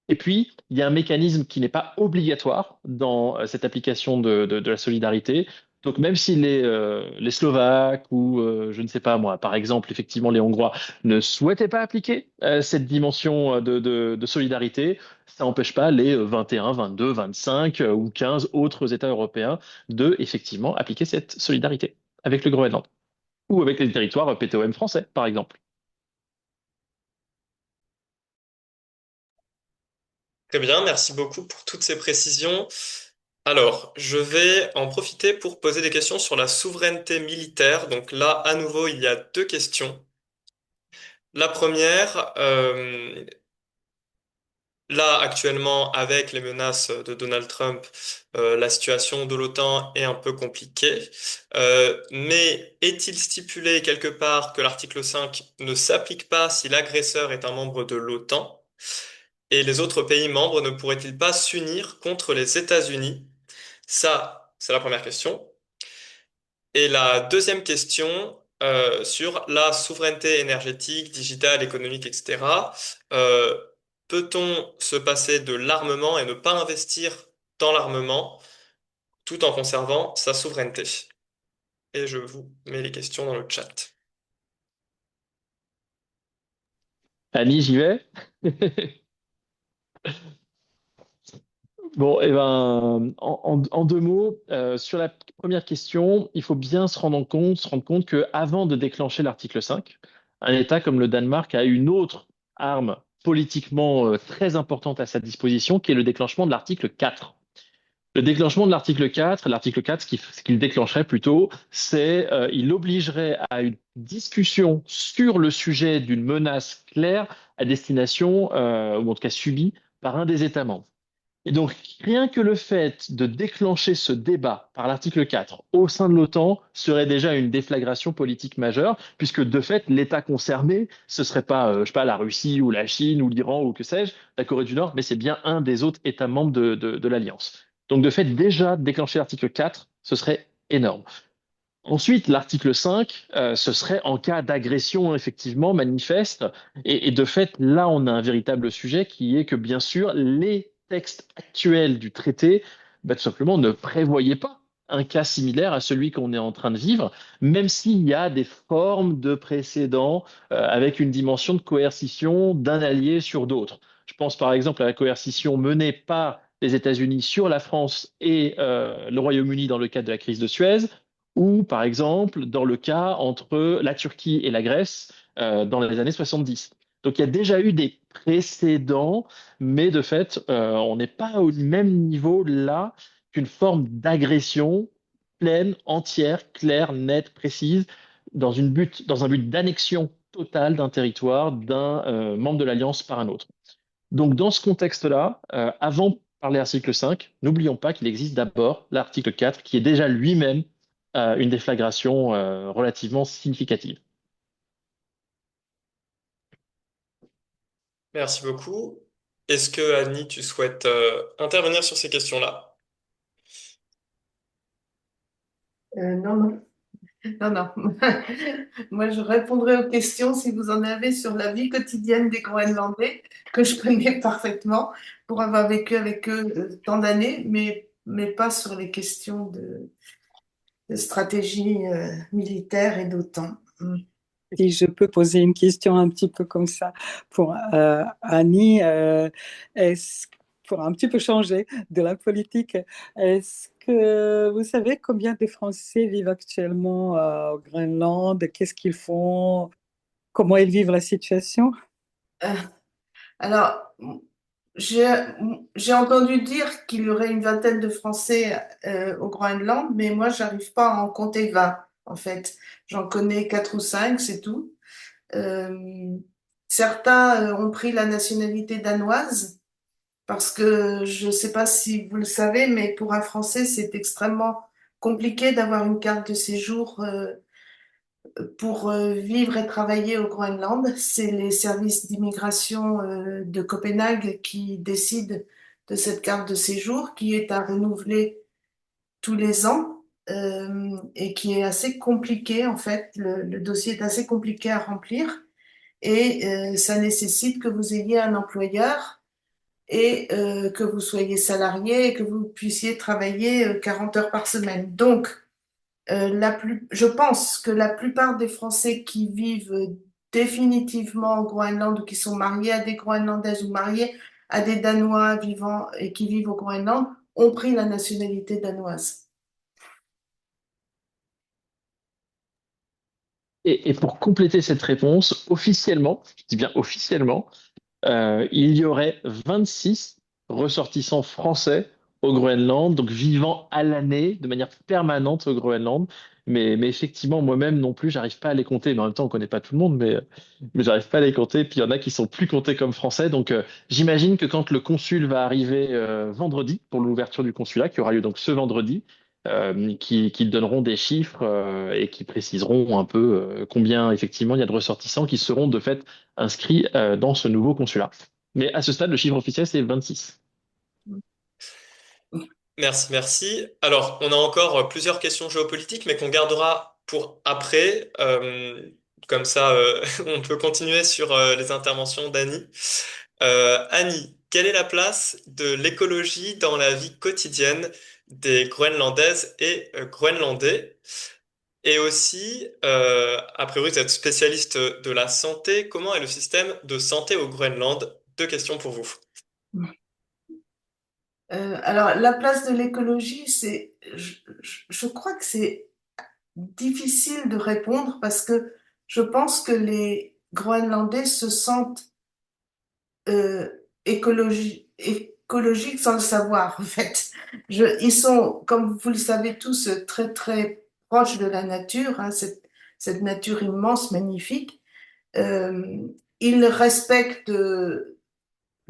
Et puis, il y a un mécanisme qui n'est pas obligatoire dans cette application de la solidarité. Donc, même si les Slovaques ou, je ne sais pas moi, par exemple, effectivement, les Hongrois ne souhaitaient pas appliquer cette dimension de solidarité, ça n'empêche pas les 21, 22, 25 ou 15 autres États européens de, effectivement, appliquer cette solidarité avec le Groenland ou avec les territoires PTOM français, par exemple. Très bien, merci beaucoup pour toutes ces précisions. Alors, je vais en profiter pour poser des questions sur la souveraineté militaire. Donc là, à nouveau, il y a deux questions. La première, là, actuellement, avec les menaces de Donald Trump, la situation de l'OTAN est un peu compliquée. Mais est-il stipulé quelque part que l'article 5 ne s'applique pas si l'agresseur est un membre de l'OTAN? Et les autres pays membres ne pourraient-ils pas s'unir contre les États-Unis? Ça, c'est la première question. Et la deuxième question sur la souveraineté énergétique, digitale, économique, etc. Euh, peut-on se passer de l'armement et ne pas investir dans l'armement tout en conservant sa souveraineté? Et je vous mets les questions dans le chat. Annie, j'y vais. Bon, eh ben, en deux mots, sur la première question, il faut bien se rendre compte que avant de déclencher l'article 5, un État comme le Danemark a une autre arme politiquement très importante à sa disposition, qui est le déclenchement de l'article 4. Le déclenchement de l'article 4, ce qu'il déclencherait plutôt, c'est il obligerait à une discussion sur le sujet d'une menace claire à destination, ou en tout cas subie, par un des États membres. Et donc, rien que le fait de déclencher ce débat par l'article 4 au sein de l'OTAN serait déjà une déflagration politique majeure, puisque de fait, l'État concerné, ce serait pas, je sais pas, la Russie ou la Chine ou l'Iran ou que sais-je, la Corée du Nord, mais c'est bien un des autres États membres de l'Alliance. Donc, de fait, déjà déclencher l'article 4, ce serait énorme. Ensuite, l'article 5, ce serait en cas d'agression effectivement manifeste. Et de fait, là, on a un véritable sujet qui est que, bien sûr, les textes actuels du traité, bah, tout simplement, ne prévoyaient pas un cas similaire à celui qu'on est en train de vivre, même s'il y a des formes de précédents avec une dimension de coercition d'un allié sur d'autres. Je pense par exemple à la coercition menée par les États-Unis sur la France et le Royaume-Uni dans le cadre de la crise de Suez ou par exemple dans le cas entre la Turquie et la Grèce dans les années 70. Donc il y a déjà eu des précédents, mais de fait, on n'est pas au même niveau là qu'une forme d'agression pleine, entière, claire, nette, précise, dans un but d'annexion totale d'un territoire d'un membre de l'Alliance par un autre. Donc dans ce contexte-là, avant par l'article 5, n'oublions pas qu'il existe d'abord l'article 4 qui est déjà lui-même une déflagration relativement significative. Merci beaucoup. Est-ce que Annie, tu souhaites intervenir sur ces questions-là? Non, non, non, non. Moi, je répondrai aux questions si vous en avez sur la vie quotidienne des Groenlandais, que je connais parfaitement pour avoir vécu avec eux tant d'années, mais pas sur les questions de stratégie militaire et d'OTAN. Si je peux poser une question un petit peu comme ça pour Annie, pour un petit peu changer de la politique, est-ce que vous savez combien de Français vivent actuellement au Groenland? Qu'est-ce qu'ils font? Comment ils vivent la situation? Euh, Alors, j'ai j'ai entendu dire qu'il y aurait une vingtaine de Français au Groenland, mais moi, j'arrive pas à en compter 20, en fait. J'en connais 4 ou 5, c'est tout. Euh, Certains ont pris la nationalité danoise parce que je ne sais pas si vous le savez, mais pour un Français, c'est extrêmement compliqué d'avoir une carte de séjour pour vivre et travailler au Groenland. C'est les services d'immigration de Copenhague qui décident de cette carte de séjour qui est à renouveler tous les ans et qui est assez compliqué en fait. Le dossier est assez compliqué à remplir et ça nécessite que vous ayez un employeur et que vous soyez salarié et que vous puissiez travailler 40 heures par semaine. Donc, je pense que la plupart des Français qui vivent définitivement au Groenland ou qui sont mariés à des Groenlandaises ou mariés à des Danois vivant et qui vivent au Groenland ont pris la nationalité danoise. Et pour compléter cette réponse, officiellement, je dis bien officiellement, il y aurait 26 ressortissants français au Groenland, donc vivant à l'année, de manière permanente au Groenland. Mais effectivement, moi-même non plus, j'arrive pas à les compter. Mais en même temps, on connaît pas tout le monde, mais j'arrive pas à les compter. Puis il y en a qui sont plus comptés comme français. Donc j'imagine que quand le consul va arriver vendredi pour l'ouverture du consulat, qui aura lieu donc ce vendredi, qui donneront des chiffres et qui préciseront un peu combien effectivement il y a de ressortissants qui seront de fait inscrits dans ce nouveau consulat. Mais à ce stade, le chiffre officiel, c'est 26. Merci, merci. Alors, on a encore plusieurs questions géopolitiques, mais qu'on gardera pour après. Comme ça, on peut continuer sur les interventions d'Annie. Annie, quelle est la place de l'écologie dans la vie quotidienne des Groenlandaises et Groenlandais? Et aussi, a priori, vous êtes spécialiste de la santé. Comment est le système de santé au Groenland? Deux questions pour vous. Alors, la place de l'écologie, je crois que c'est difficile de répondre parce que je pense que les Groenlandais se sentent euh, écologiques sans le savoir, en fait. Ils sont, comme vous le savez tous, très, très proches de la nature, hein, cette nature immense, magnifique. Euh, Ils respectent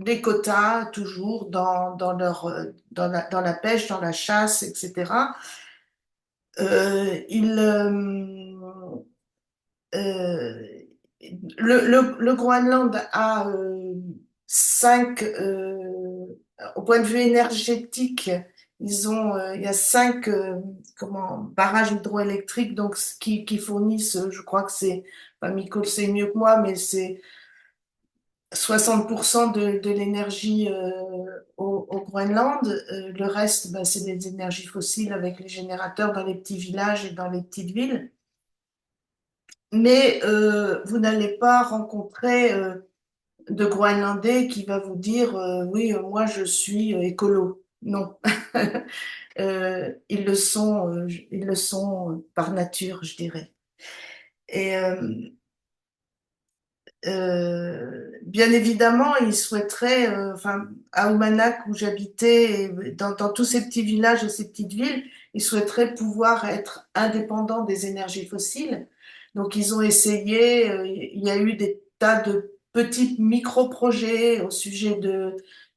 les quotas toujours dans la pêche, dans la chasse, etc. Ils, euh, le Groenland a au point de vue énergétique, il y a 5 barrages hydroélectriques donc, qui fournissent, je crois que c'est, enfin, Miko le sait mieux que moi, mais c'est 60% de l'énergie au Groenland. Le reste, bah, c'est des énergies fossiles avec les générateurs dans les petits villages et dans les petites villes. Mais vous n'allez pas rencontrer de Groenlandais qui va vous dire oui, moi je suis écolo. Non. Ils le sont par nature, je dirais. Et bien évidemment, ils souhaiteraient, enfin, à Oumanak où j'habitais, et dans tous ces petits villages et ces petites villes, ils souhaiteraient pouvoir être indépendants des énergies fossiles. Donc, ils ont essayé, il y a eu des tas de petits micro-projets au sujet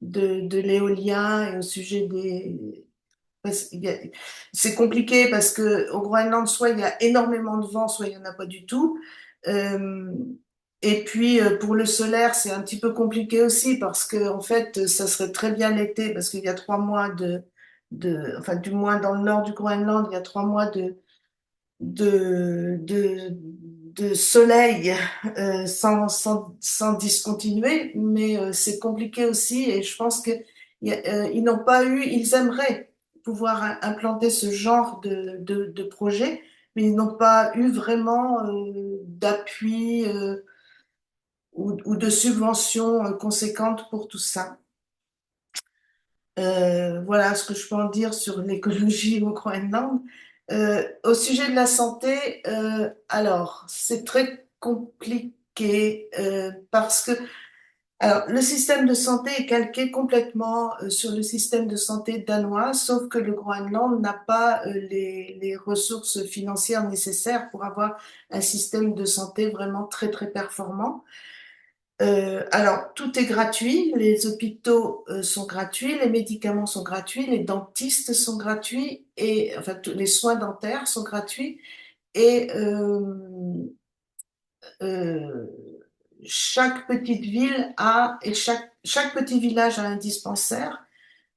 de l'éolien et au sujet c'est compliqué parce que au Groenland, soit il y a énormément de vent, soit il n'y en a pas du tout. Euh, et puis pour le solaire, c'est un petit peu compliqué aussi parce que en fait, ça serait très bien l'été parce qu'il y a 3 mois enfin du moins dans le nord du Groenland, il y a 3 mois de, de, de soleil sans discontinuer, mais c'est compliqué aussi et je pense que ils n'ont pas eu, ils aimeraient pouvoir implanter ce genre de projet, mais ils n'ont pas eu vraiment d'appui ou de subventions conséquentes pour tout ça. Voilà ce que je peux en dire sur l'écologie au Groenland. Au sujet de la santé, alors c'est très compliqué parce que alors le système de santé est calqué complètement sur le système de santé danois, sauf que le Groenland n'a pas les ressources financières nécessaires pour avoir un système de santé vraiment très très performant. Alors, tout est gratuit, les hôpitaux sont gratuits, les médicaments sont gratuits, les dentistes sont gratuits, et enfin, tous les soins dentaires sont gratuits, et euh, chaque petite ville et chaque petit village a un dispensaire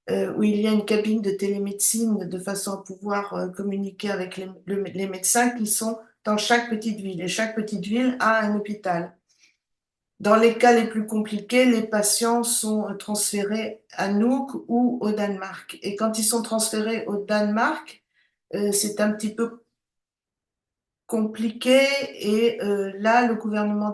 où il y a une cabine de télémédecine de façon à pouvoir communiquer avec les médecins qui sont dans chaque petite ville, et chaque petite ville a un hôpital. Dans les cas les plus compliqués, les patients sont transférés à Nuuk ou au Danemark. Et quand ils sont transférés au Danemark, c'est un petit peu compliqué et là, le gouvernement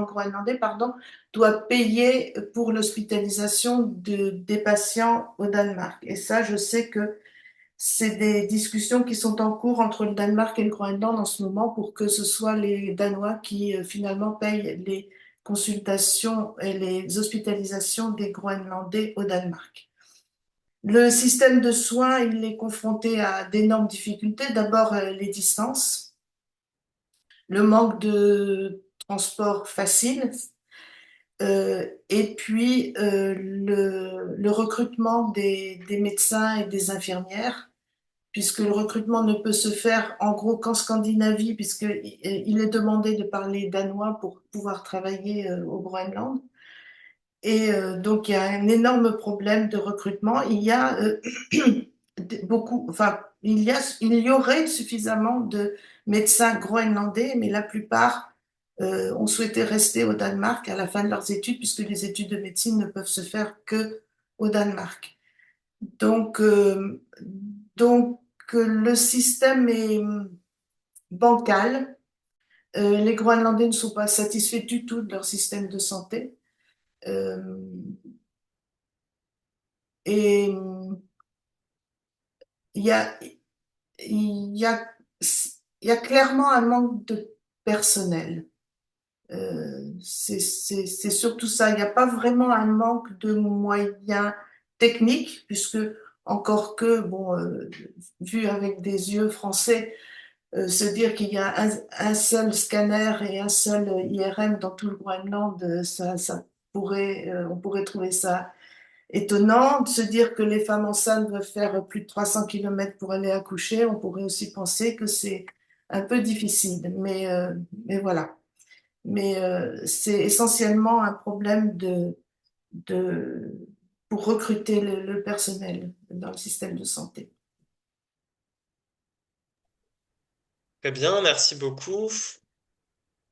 groenlandais, pardon, doit payer pour l'hospitalisation des patients au Danemark. Et ça, je sais que c'est des discussions qui sont en cours entre le Danemark et le Groenland en ce moment pour que ce soit les Danois qui finalement payent les consultations et les hospitalisations des Groenlandais au Danemark. Le système de soins, il est confronté à d'énormes difficultés. D'abord, les distances, le manque de transport facile, et puis le recrutement des médecins et des infirmières puisque le recrutement ne peut se faire en gros qu'en Scandinavie, puisqu'il est demandé de parler danois pour pouvoir travailler au Groenland. Et donc, il y a un énorme problème de recrutement. Il y a enfin, il y aurait suffisamment de médecins groenlandais, mais la plupart ont souhaité rester au Danemark à la fin de leurs études, puisque les études de médecine ne peuvent se faire que au Danemark. Donc, le système est bancal. Les Groenlandais ne sont pas satisfaits du tout de leur système de santé. Euh, et il y a, il y a, il y a clairement un manque de personnel. C'est surtout ça. Il n'y a pas vraiment un manque de moyens techniques, puisque encore que, bon, vu avec des yeux français, se dire qu'il y a un seul scanner et un seul IRM dans tout le Groenland, on pourrait trouver ça étonnant. De se dire que les femmes enceintes doivent faire plus de 300 kilomètres pour aller accoucher, on pourrait aussi penser que c'est un peu difficile. Mais voilà. Mais c'est essentiellement un problème de, pour recruter le personnel dans le système de santé. Très bien, merci beaucoup.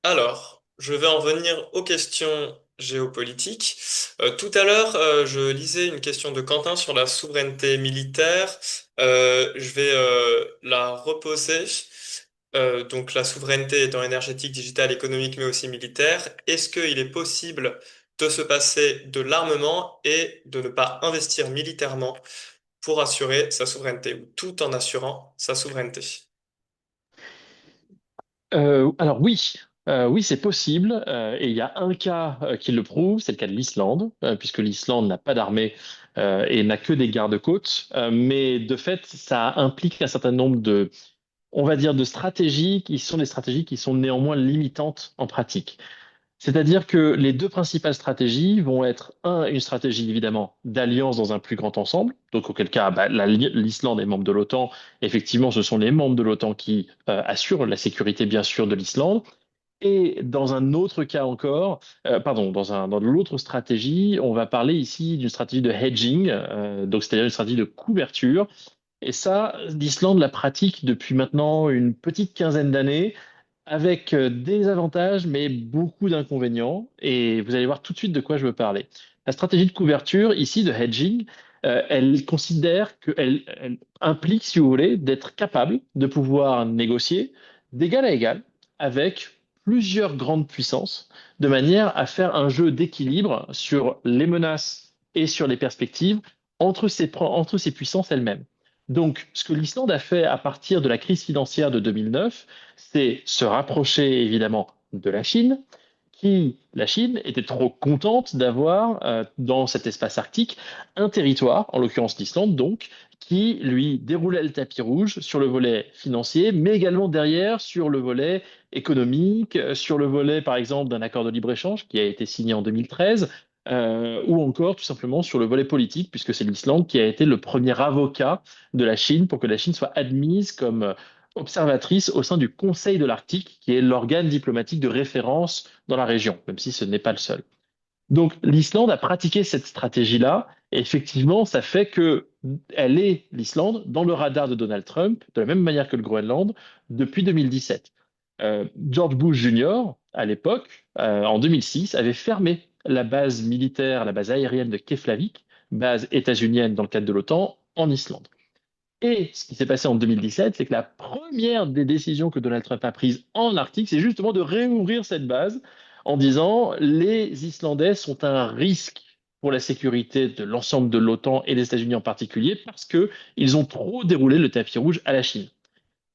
Alors, je vais en venir aux questions géopolitiques. Tout à l'heure, je lisais une question de Quentin sur la souveraineté militaire. Je vais la reposer. Donc, la souveraineté étant énergétique, digitale, économique, mais aussi militaire. Est-ce qu'il est possible de se passer de l'armement et de ne pas investir militairement pour assurer sa souveraineté ou tout en assurant sa souveraineté? Alors oui, oui, c'est possible. Et il y a un cas qui le prouve, c'est le cas de l'Islande, puisque l'Islande n'a pas d'armée et n'a que des gardes-côtes. Mais de fait, ça implique un certain nombre de, on va dire, de stratégies qui sont des stratégies qui sont néanmoins limitantes en pratique. C'est-à-dire que les deux principales stratégies vont être, une stratégie évidemment d'alliance dans un plus grand ensemble, donc auquel cas bah, l'Islande est membre de l'OTAN. Effectivement, ce sont les membres de l'OTAN qui assurent la sécurité bien sûr de l'Islande. Et dans un autre cas encore, pardon, dans l'autre stratégie, on va parler ici d'une stratégie de hedging, donc c'est-à-dire une stratégie de couverture. Et ça, l'Islande la pratique depuis maintenant une petite quinzaine d'années avec des avantages, mais beaucoup d'inconvénients. Et vous allez voir tout de suite de quoi je veux parler. La stratégie de couverture, ici, de hedging, elle considère elle implique, si vous voulez, d'être capable de pouvoir négocier d'égal à égal avec plusieurs grandes puissances, de manière à faire un jeu d'équilibre sur les menaces et sur les perspectives entre ces puissances elles-mêmes. Donc, ce que l'Islande a fait à partir de la crise financière de 2009, c'est se rapprocher évidemment de la Chine, la Chine, était trop contente d'avoir dans cet espace arctique un territoire, en l'occurrence l'Islande donc, qui lui déroulait le tapis rouge sur le volet financier, mais également derrière sur le volet économique, sur le volet par exemple d'un accord de libre-échange qui a été signé en 2013, ou encore tout simplement sur le volet politique, puisque c'est l'Islande qui a été le premier avocat de la Chine pour que la Chine soit admise comme observatrice au sein du Conseil de l'Arctique, qui est l'organe diplomatique de référence dans la région, même si ce n'est pas le seul. Donc l'Islande a pratiqué cette stratégie-là, et effectivement, ça fait que elle est, l'Islande, dans le radar de Donald Trump, de la même manière que le Groenland, depuis 2017. George Bush Jr., à l'époque, en 2006, avait fermé la base militaire, la base aérienne de Keflavik, base états-unienne dans le cadre de l'OTAN, en Islande. Et ce qui s'est passé en 2017, c'est que la première des décisions que Donald Trump a prises en Arctique, c'est justement de réouvrir cette base en disant les Islandais sont un risque pour la sécurité de l'ensemble de l'OTAN et des États-Unis en particulier parce qu'ils ont trop déroulé le tapis rouge à la Chine.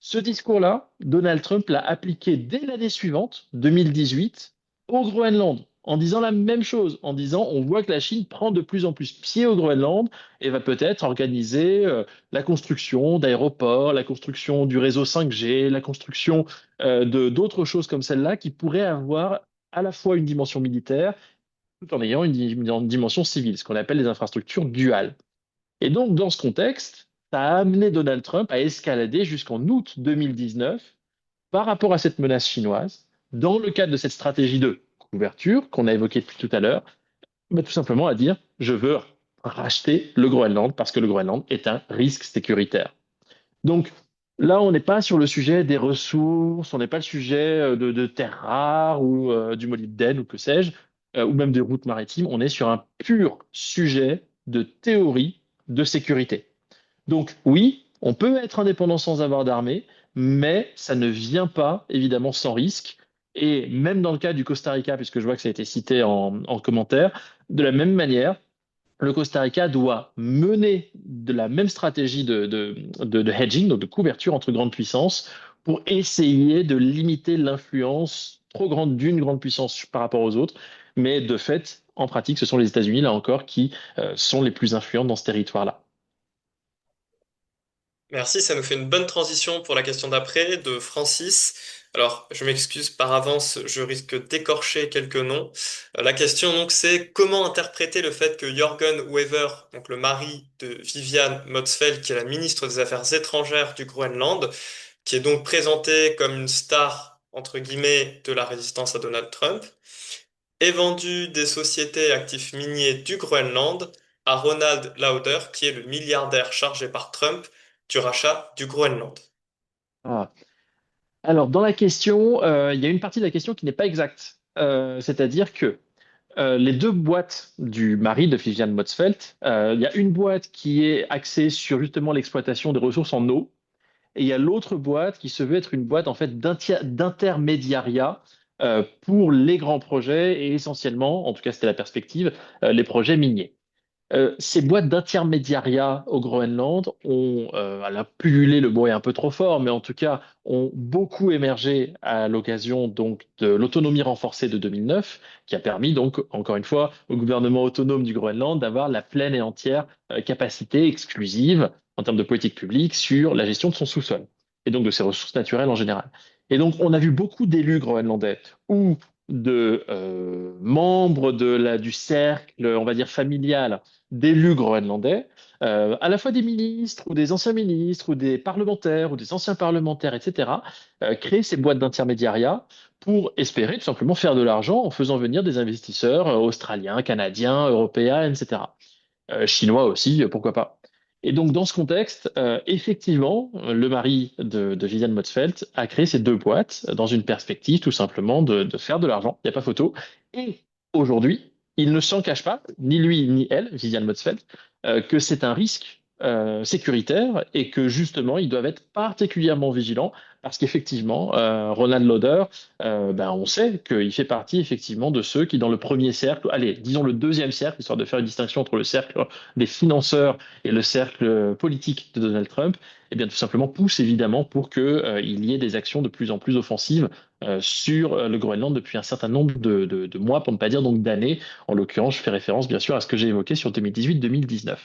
Ce discours-là, Donald Trump l'a appliqué dès l'année suivante, 2018, au Groenland, en disant la même chose, en disant on voit que la Chine prend de plus en plus pied au Groenland et va peut-être organiser la construction d'aéroports, la construction du réseau 5G, la construction de d'autres choses comme celle-là qui pourraient avoir à la fois une dimension militaire tout en ayant une dimension civile, ce qu'on appelle les infrastructures duales. Et donc, dans ce contexte, ça a amené Donald Trump à escalader jusqu'en août 2019 par rapport à cette menace chinoise, dans le cadre de cette stratégie de couverture qu'on a évoquée depuis tout à l'heure, mais tout simplement à dire, je veux racheter le Groenland parce que le Groenland est un risque sécuritaire. Donc là, on n'est pas sur le sujet des ressources, on n'est pas le sujet de terres rares ou du molybdène ou que sais-je, ou même des routes maritimes, on est sur un pur sujet de théorie de sécurité. Donc oui, on peut être indépendant sans avoir d'armée, mais ça ne vient pas évidemment sans risque. Et même dans le cas du Costa Rica, puisque je vois que ça a été cité en commentaire, de la même manière, le Costa Rica doit mener de la même stratégie de hedging, donc de couverture entre grandes puissances, pour essayer de limiter l'influence trop grande d'une grande puissance par rapport aux autres. Mais de fait, en pratique, ce sont les États-Unis, là encore, qui sont les plus influents dans ce territoire-là. Merci, ça nous fait une bonne transition pour la question d'après de Francis. Alors, je m'excuse par avance, je risque d'écorcher quelques noms. La question donc c'est comment interpréter le fait que Jørgen Wever, donc le mari de Viviane Motzfeldt, qui est la ministre des Affaires étrangères du Groenland, qui est donc présentée comme une star entre guillemets de la résistance à Donald Trump, ait vendu des sociétés et actifs miniers du Groenland à Ronald Lauder, qui est le milliardaire chargé par Trump du rachat du Groenland. Ah. Alors, dans la question, il y a une partie de la question qui n'est pas exacte. C'est-à-dire que les deux boîtes du mari de Viviane Motzfeldt, il y a une boîte qui est axée sur justement l'exploitation des ressources en eau, et il y a l'autre boîte qui se veut être une boîte en fait d'intermédiariat pour les grands projets et essentiellement, en tout cas c'était la perspective, les projets miniers. Ces boîtes d'intermédiariat au Groenland ont, à pullulé, le mot est un peu trop fort, mais en tout cas ont beaucoup émergé à l'occasion donc de l'autonomie renforcée de 2009, qui a permis donc encore une fois au gouvernement autonome du Groenland d'avoir la pleine et entière capacité exclusive en termes de politique publique sur la gestion de son sous-sol et donc de ses ressources naturelles en général. Et donc on a vu beaucoup d'élus groenlandais ou de membres du cercle, on va dire familial, d'élus groenlandais, à la fois des ministres ou des anciens ministres ou des parlementaires ou des anciens parlementaires, etc., créer ces boîtes d'intermédiariat pour espérer tout simplement faire de l'argent en faisant venir des investisseurs australiens, canadiens, européens, etc. Chinois aussi, pourquoi pas. Et donc, dans ce contexte, effectivement, le mari de Viviane Motzfeldt a créé ces deux boîtes dans une perspective tout simplement de faire de l'argent. Il n'y a pas photo. Et aujourd'hui, il ne s'en cache pas, ni lui ni elle, Viviane Motzfeldt, que c'est un risque sécuritaire et que justement, ils doivent être particulièrement vigilants parce qu'effectivement, Ronald Lauder, ben, on sait qu'il fait partie effectivement de ceux qui, dans le premier cercle, allez, disons le deuxième cercle, histoire de faire une distinction entre le cercle des financeurs et le cercle politique de Donald Trump, eh bien, tout simplement pousse évidemment pour que, il y ait des actions de plus en plus offensives sur le Groenland depuis un certain nombre de mois, pour ne pas dire donc d'années. En l'occurrence, je fais référence bien sûr à ce que j'ai évoqué sur 2018-2019.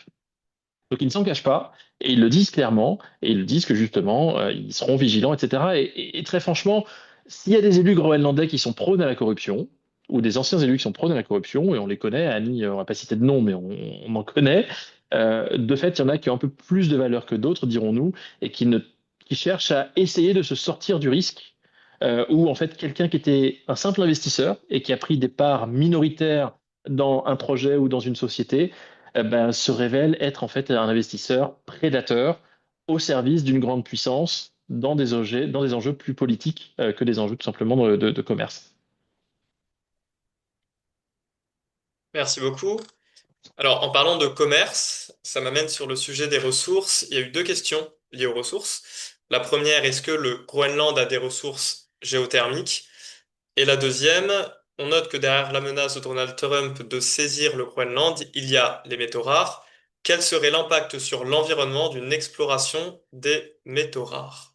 Donc ils ne s'en cachent pas et ils le disent clairement et ils le disent que justement ils seront vigilants, etc. Et très franchement, s'il y a des élus groenlandais qui sont prônes à la corruption ou des anciens élus qui sont prônes à la corruption, et on les connaît, Annie, on va pas citer de nom, mais on en connaît, de fait, il y en a qui ont un peu plus de valeur que d'autres, dirons-nous, et qui cherchent à essayer de se sortir du risque, où en fait quelqu'un qui était un simple investisseur et qui a pris des parts minoritaires dans un projet ou dans une société ben, se révèle être en fait un investisseur prédateur au service d'une grande puissance dans des enjeux plus politiques que des enjeux tout simplement de commerce. Merci beaucoup. Alors, en parlant de commerce, ça m'amène sur le sujet des ressources. Il y a eu deux questions liées aux ressources. La première, est-ce que le Groenland a des ressources géothermiques? Et la deuxième, on note que derrière la menace de Donald Trump de saisir le Groenland, il y a les métaux rares. Quel serait l'impact sur l'environnement d'une exploration des métaux rares?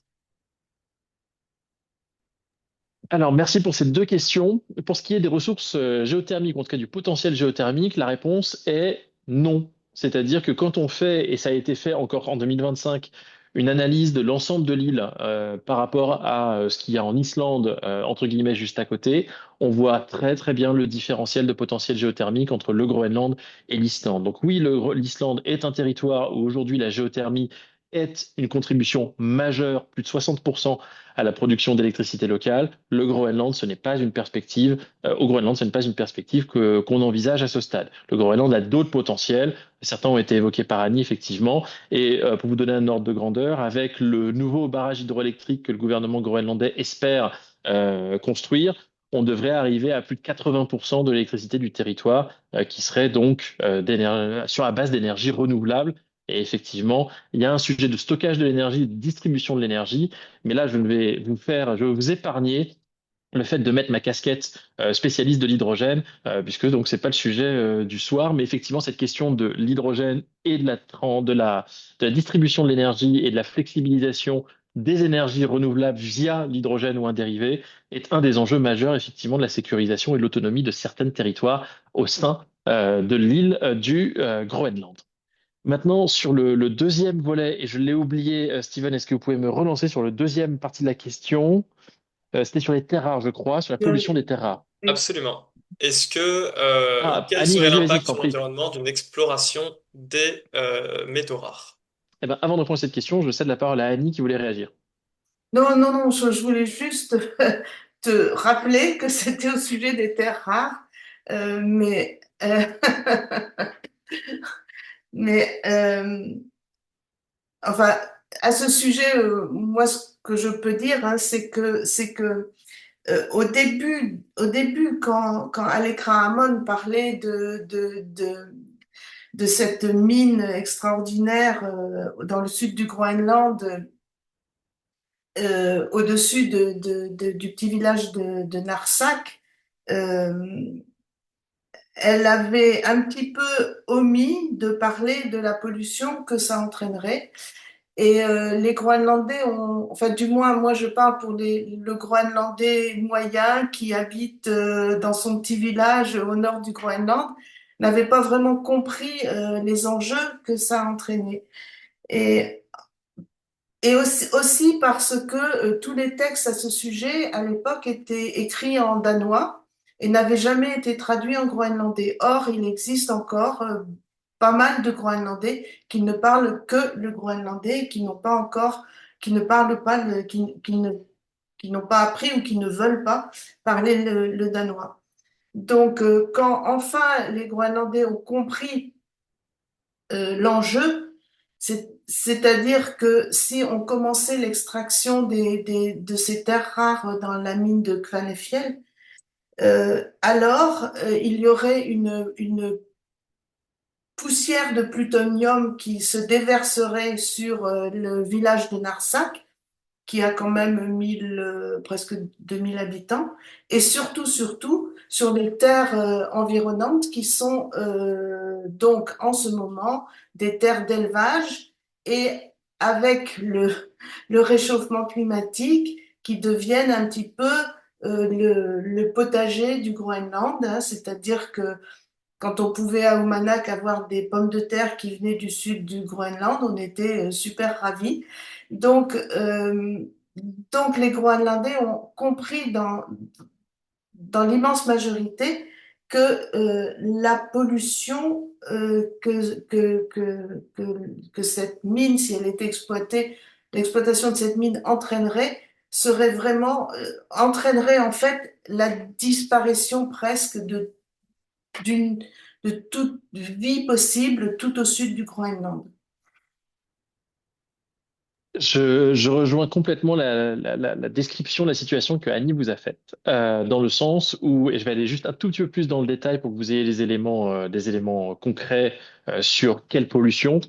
Alors, merci pour ces deux questions. Pour ce qui est des ressources géothermiques, en tout cas du potentiel géothermique, la réponse est non. C'est-à-dire que quand on fait, et ça a été fait encore en 2025, une analyse de l'ensemble de l'île par rapport à ce qu'il y a en Islande, entre guillemets, juste à côté, on voit très très bien le différentiel de potentiel géothermique entre le Groenland et l'Islande. Donc oui, l'Islande est un territoire où aujourd'hui la géothermie est une contribution majeure, plus de 60% à la production d'électricité locale. Le Groenland, ce n'est pas une perspective, au Groenland, ce n'est pas une perspective qu'on envisage à ce stade. Le Groenland a d'autres potentiels. Certains ont été évoqués par Annie, effectivement. Et pour vous donner un ordre de grandeur, avec le nouveau barrage hydroélectrique que le gouvernement groenlandais espère construire, on devrait arriver à plus de 80% de l'électricité du territoire qui serait donc sur la base d'énergie renouvelable. Et effectivement, il y a un sujet de stockage de l'énergie, de distribution de l'énergie. Mais là, je vais vous épargner le fait de mettre ma casquette spécialiste de l'hydrogène, puisque donc c'est pas le sujet du soir, mais effectivement cette question de l'hydrogène et de la distribution de l'énergie et de la flexibilisation des énergies renouvelables via l'hydrogène ou un dérivé est un des enjeux majeurs effectivement de la sécurisation et de l'autonomie de certains territoires au sein de l'île du Groenland. Maintenant, sur le deuxième volet, et je l'ai oublié, Steven, est-ce que vous pouvez me relancer sur le deuxième partie de la question? C'était sur les terres rares, je crois, sur la pollution des terres rares. Absolument. Ah, Quel Annie, serait vas-y, je l'impact t'en sur prie. l'environnement d'une exploration des métaux rares? Eh ben, avant de répondre à cette question, je cède la parole à Annie qui voulait réagir. Non, non, non, je voulais juste te rappeler que c'était au sujet des terres rares, mais, mais enfin, à ce sujet, moi, ce que je peux dire, hein, c'est que au début, quand Alekhine Hammond parlait de cette mine extraordinaire dans le sud du Groenland, au-dessus du petit village de Narsak, euh, elle avait un petit peu omis de parler de la pollution que ça entraînerait. Et les Groenlandais ont, enfin du moins moi je parle pour le Groenlandais moyen qui habite dans son petit village au nord du Groenland, n'avait pas vraiment compris les enjeux que ça entraînait. Et, et aussi parce que tous les textes à ce sujet à l'époque étaient écrits en danois. et n'avait jamais été traduit en groenlandais. Or, il existe encore pas mal de Groenlandais qui ne parlent que le groenlandais et qui n'ont pas encore, qui ne parlent pas, qui n'ont pas appris ou qui ne veulent pas parler le danois. Donc, quand enfin les Groenlandais ont compris l'enjeu, c'est-à-dire que si on commençait l'extraction de ces terres rares dans la mine de Kvanefjell, alors il y aurait une poussière de plutonium qui se déverserait sur le village de Narsak, qui a quand même presque 2000 habitants, et surtout, sur les terres environnantes qui sont donc en ce moment des terres d'élevage et avec le réchauffement climatique qui deviennent un petit peu le potager du Groenland, hein, c'est-à-dire que quand on pouvait à Oumanak avoir des pommes de terre qui venaient du sud du Groenland, on était super ravis. Donc, donc les Groenlandais ont compris dans l'immense majorité que la pollution que cette mine, si elle était exploitée, l'exploitation de cette mine entraînerait, entraînerait en fait la disparition presque d'une, de toute vie possible tout au sud du Groenland. Je rejoins complètement la description de la situation que Annie vous a faite, dans le sens où, et je vais aller juste un tout petit peu plus dans le détail pour que vous ayez des éléments concrets sur quelle pollution.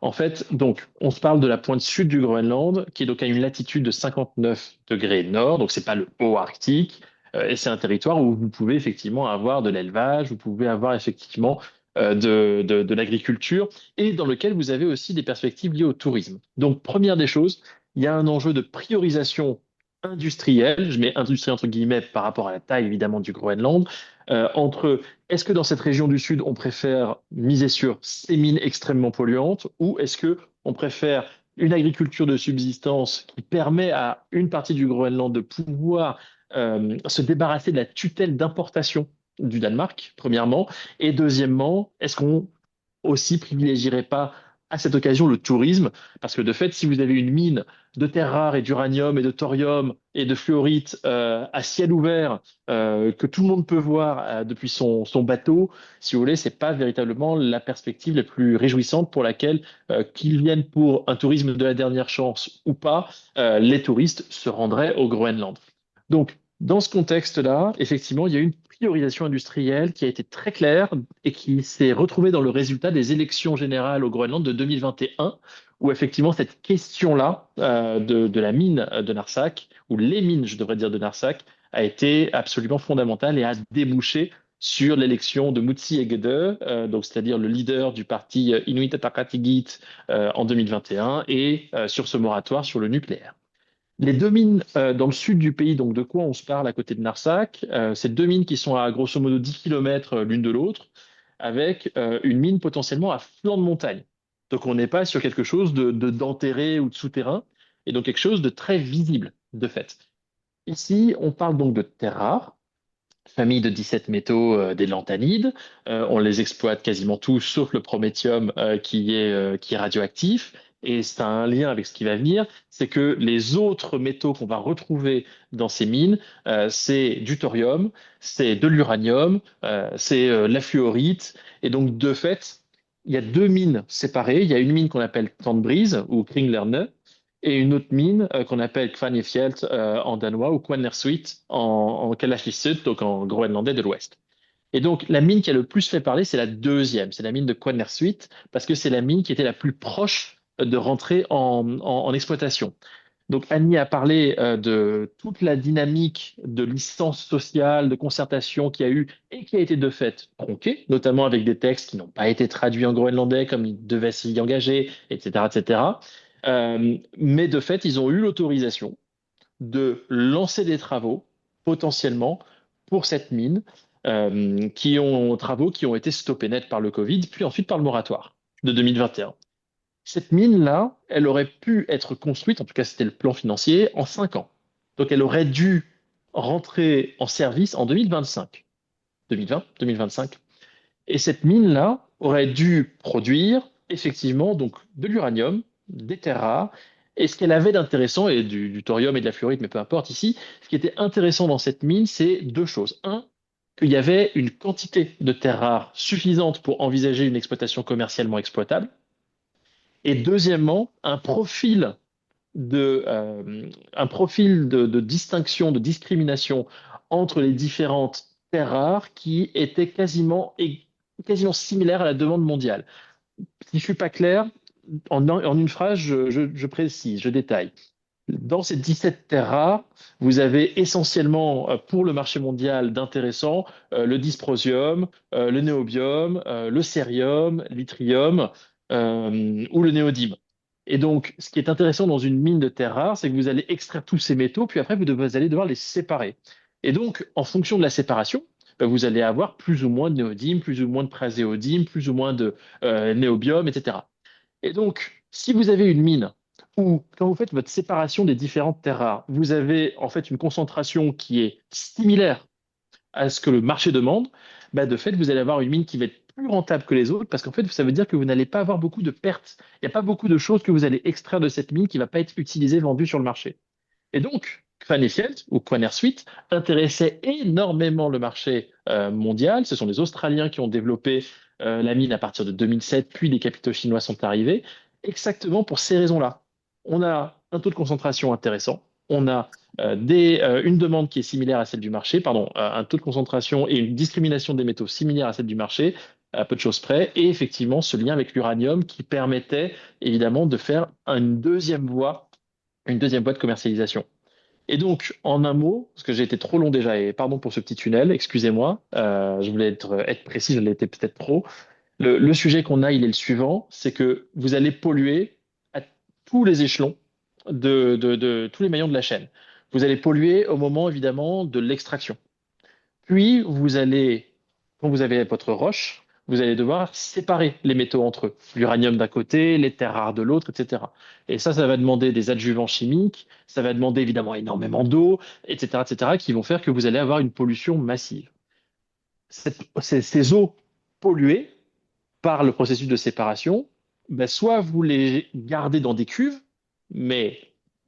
En fait, donc, on se parle de la pointe sud du Groenland, qui est donc à une latitude de 59 degrés nord, donc c'est pas le haut Arctique, et c'est un territoire où vous pouvez effectivement avoir de l'élevage, vous pouvez avoir effectivement de l'agriculture et dans lequel vous avez aussi des perspectives liées au tourisme. Donc, première des choses, il y a un enjeu de priorisation industrielle, je mets industrie entre guillemets par rapport à la taille évidemment du Groenland, entre est-ce que dans cette région du Sud, on préfère miser sur ces mines extrêmement polluantes ou est-ce que on préfère une agriculture de subsistance qui permet à une partie du Groenland de pouvoir se débarrasser de la tutelle d'importation du Danemark, premièrement, et deuxièmement, est-ce qu'on aussi privilégierait pas à cette occasion le tourisme? Parce que de fait, si vous avez une mine de terres rares et d'uranium et de thorium et de fluorite à ciel ouvert que tout le monde peut voir depuis son bateau, si vous voulez, c'est pas véritablement la perspective la plus réjouissante pour laquelle, qu'ils viennent pour un tourisme de la dernière chance ou pas, les touristes se rendraient au Groenland. Donc, dans ce contexte-là, effectivement, il y a eu une priorisation industrielle qui a été très claire et qui s'est retrouvée dans le résultat des élections générales au Groenland de 2021, où effectivement cette question-là de la mine de Narsak, ou les mines, je devrais dire, de Narsak, a été absolument fondamentale et a débouché sur l'élection de Mutsi Egede, donc c'est-à-dire le leader du parti Inuit Ataqatigiit en 2021, et sur ce moratoire sur le nucléaire. Les deux mines dans le sud du pays, donc de quoi on se parle à côté de Narsak, c'est deux mines qui sont à grosso modo 10 km l'une de l'autre, avec une mine potentiellement à flanc de montagne. Donc on n'est pas sur quelque chose d'enterré ou de souterrain, et donc quelque chose de très visible, de fait. Ici, on parle donc de terres rares, famille de 17 métaux des lanthanides. On les exploite quasiment tous, sauf le prométhium qui est radioactif. Et ça a un lien avec ce qui va venir, c'est que les autres métaux qu'on va retrouver dans ces mines, c'est du thorium, c'est de l'uranium, c'est la fluorite. Et donc, de fait, il y a deux mines séparées. Il y a une mine qu'on appelle Tandbrise ou Kringlerne, et une autre mine qu'on appelle Kvanefjeld en danois ou Kvannerssuit en Kalaallisut, donc en groenlandais de l'Ouest. Et donc, la mine qui a le plus fait parler, c'est la deuxième, c'est la mine de Kvannerssuit, parce que c'est la mine qui était la plus proche de rentrer en exploitation. Donc, Annie a parlé de toute la dynamique de licence sociale, de concertation qu'il y a eu et qui a été de fait tronquée, notamment avec des textes qui n'ont pas été traduits en groenlandais comme ils devaient s'y engager, etc., etc. Mais de fait, ils ont eu l'autorisation de lancer des travaux potentiellement pour cette mine, travaux qui ont été stoppés net par le Covid, puis ensuite par le moratoire de 2021. Cette mine-là, elle aurait pu être construite, en tout cas c'était le plan financier, en 5 ans. Donc elle aurait dû rentrer en service en 2025. 2020, 2025. Et cette mine-là aurait dû produire effectivement donc de l'uranium, des terres rares, et ce qu'elle avait d'intéressant, et du thorium et de la fluorite, mais peu importe ici, ce qui était intéressant dans cette mine, c'est deux choses. Un, qu'il y avait une quantité de terres rares suffisante pour envisager une exploitation commercialement exploitable. Et deuxièmement, un profil de distinction, de discrimination entre les différentes terres rares qui était quasiment similaire à la demande mondiale. Si je ne suis pas clair, en une phrase, je précise, je détaille. Dans ces 17 terres rares, vous avez essentiellement pour le marché mondial d'intéressant le dysprosium, le néobium, le cérium, l'yttrium ou le néodyme. Et donc, ce qui est intéressant dans une mine de terres rares, c'est que vous allez extraire tous ces métaux, puis après, vous allez devoir les séparer. Et donc, en fonction de la séparation, ben, vous allez avoir plus ou moins de néodyme, plus ou moins de praséodyme, plus ou moins de néobium, etc. Et donc, si vous avez une mine où, quand vous faites votre séparation des différentes terres rares, vous avez en fait une concentration qui est similaire à ce que le marché demande, bah de fait, vous allez avoir une mine qui va être plus rentable que les autres parce qu'en fait, ça veut dire que vous n'allez pas avoir beaucoup de pertes. Il n'y a pas beaucoup de choses que vous allez extraire de cette mine qui ne va pas être utilisée, vendue sur le marché. Et donc, Kvanefjeld ou Kvanersuit intéressait énormément le marché mondial. Ce sont les Australiens qui ont développé la mine à partir de 2007, puis les capitaux chinois sont arrivés, exactement pour ces raisons-là. On a un taux de concentration intéressant, on a une demande qui est similaire à celle du marché, pardon, un taux de concentration et une discrimination des métaux similaire à celle du marché, à peu de choses près, et effectivement ce lien avec l'uranium qui permettait évidemment de faire une deuxième voie de commercialisation. Et donc, en un mot, parce que j'ai été trop long déjà, et pardon pour ce petit tunnel, excusez-moi, je voulais être précis, je l'ai été peut-être trop. Le sujet qu'on a, il est le suivant, c'est que vous allez polluer à tous les échelons de tous les maillons de la chaîne. Vous allez polluer au moment, évidemment, de l'extraction. Puis, quand vous avez votre roche, vous allez devoir séparer les métaux entre eux. L'uranium d'un côté, les terres rares de l'autre, etc. Et ça va demander des adjuvants chimiques, ça va demander évidemment énormément d'eau, etc., qui vont faire que vous allez avoir une pollution massive. Ces eaux polluées par le processus de séparation, ben, soit vous les gardez dans des cuves, mais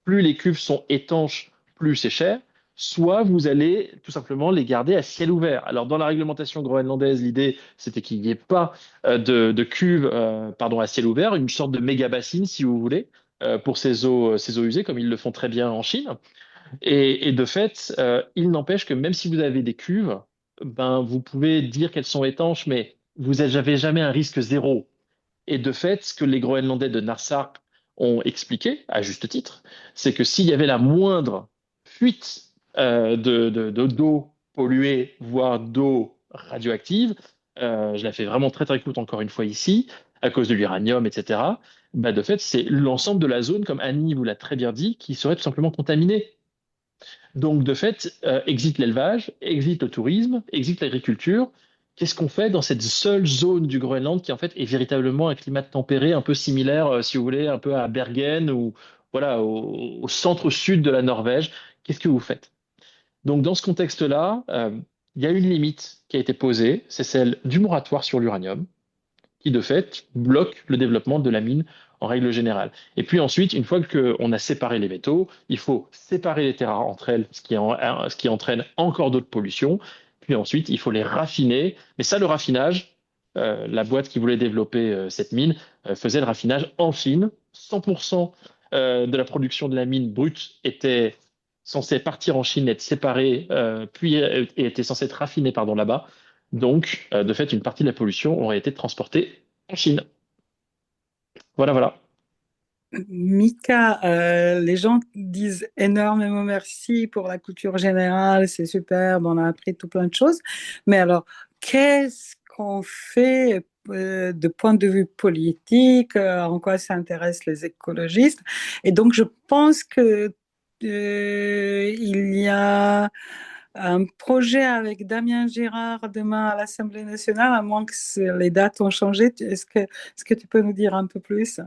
plus les cuves sont étanches, plus c'est cher, soit vous allez tout simplement les garder à ciel ouvert. Alors dans la réglementation groenlandaise, l'idée c'était qu'il n'y ait pas de cuves à ciel ouvert, une sorte de méga bassine si vous voulez, pour ces eaux usées, comme ils le font très bien en Chine. Et de fait, il n'empêche que même si vous avez des cuves, ben, vous pouvez dire qu'elles sont étanches, mais vous n'avez jamais un risque zéro. Et de fait, ce que les Groenlandais de Narsark ont expliqué, à juste titre, c'est que s'il y avait la moindre fuite d'eau polluée, voire d'eau radioactive, je la fais vraiment très très courte encore une fois ici, à cause de l'uranium, etc., bah de fait, c'est l'ensemble de la zone, comme Annie vous l'a très bien dit, qui serait tout simplement contaminée. Donc, de fait, existe l'élevage, existe le tourisme, existe l'agriculture. Qu'est-ce qu'on fait dans cette seule zone du Groenland qui, en fait, est véritablement un climat tempéré, un peu similaire, si vous voulez, un peu à Bergen ou voilà, au centre-sud de la Norvège? Qu'est-ce que vous faites? Donc, dans ce contexte-là, il y a une limite qui a été posée, c'est celle du moratoire sur l'uranium qui de fait bloque le développement de la mine en règle générale. Et puis ensuite, une fois qu'on a séparé les métaux, il faut séparer les terres rares entre elles, ce qui entraîne encore d'autres pollutions. Puis ensuite, il faut les raffiner. Mais ça, le raffinage, la boîte qui voulait développer cette mine faisait le raffinage en Chine. 100% de la production de la mine brute était censée partir en Chine, être séparée, puis et était censée être raffinée pardon, là-bas. Donc, de fait, une partie de la pollution aurait été transportée en Chine. Voilà, voilà. Mika, les gens disent énormément merci pour la culture générale, c'est superbe, on a appris tout plein de choses. Mais alors, qu'est-ce qu'on fait de point de vue politique, en quoi ça intéresse les écologistes? Et donc, je pense que il y a un projet avec Damien Girard demain à l'Assemblée nationale, à moins que les dates ont changé. Est-ce que tu peux nous dire un peu plus?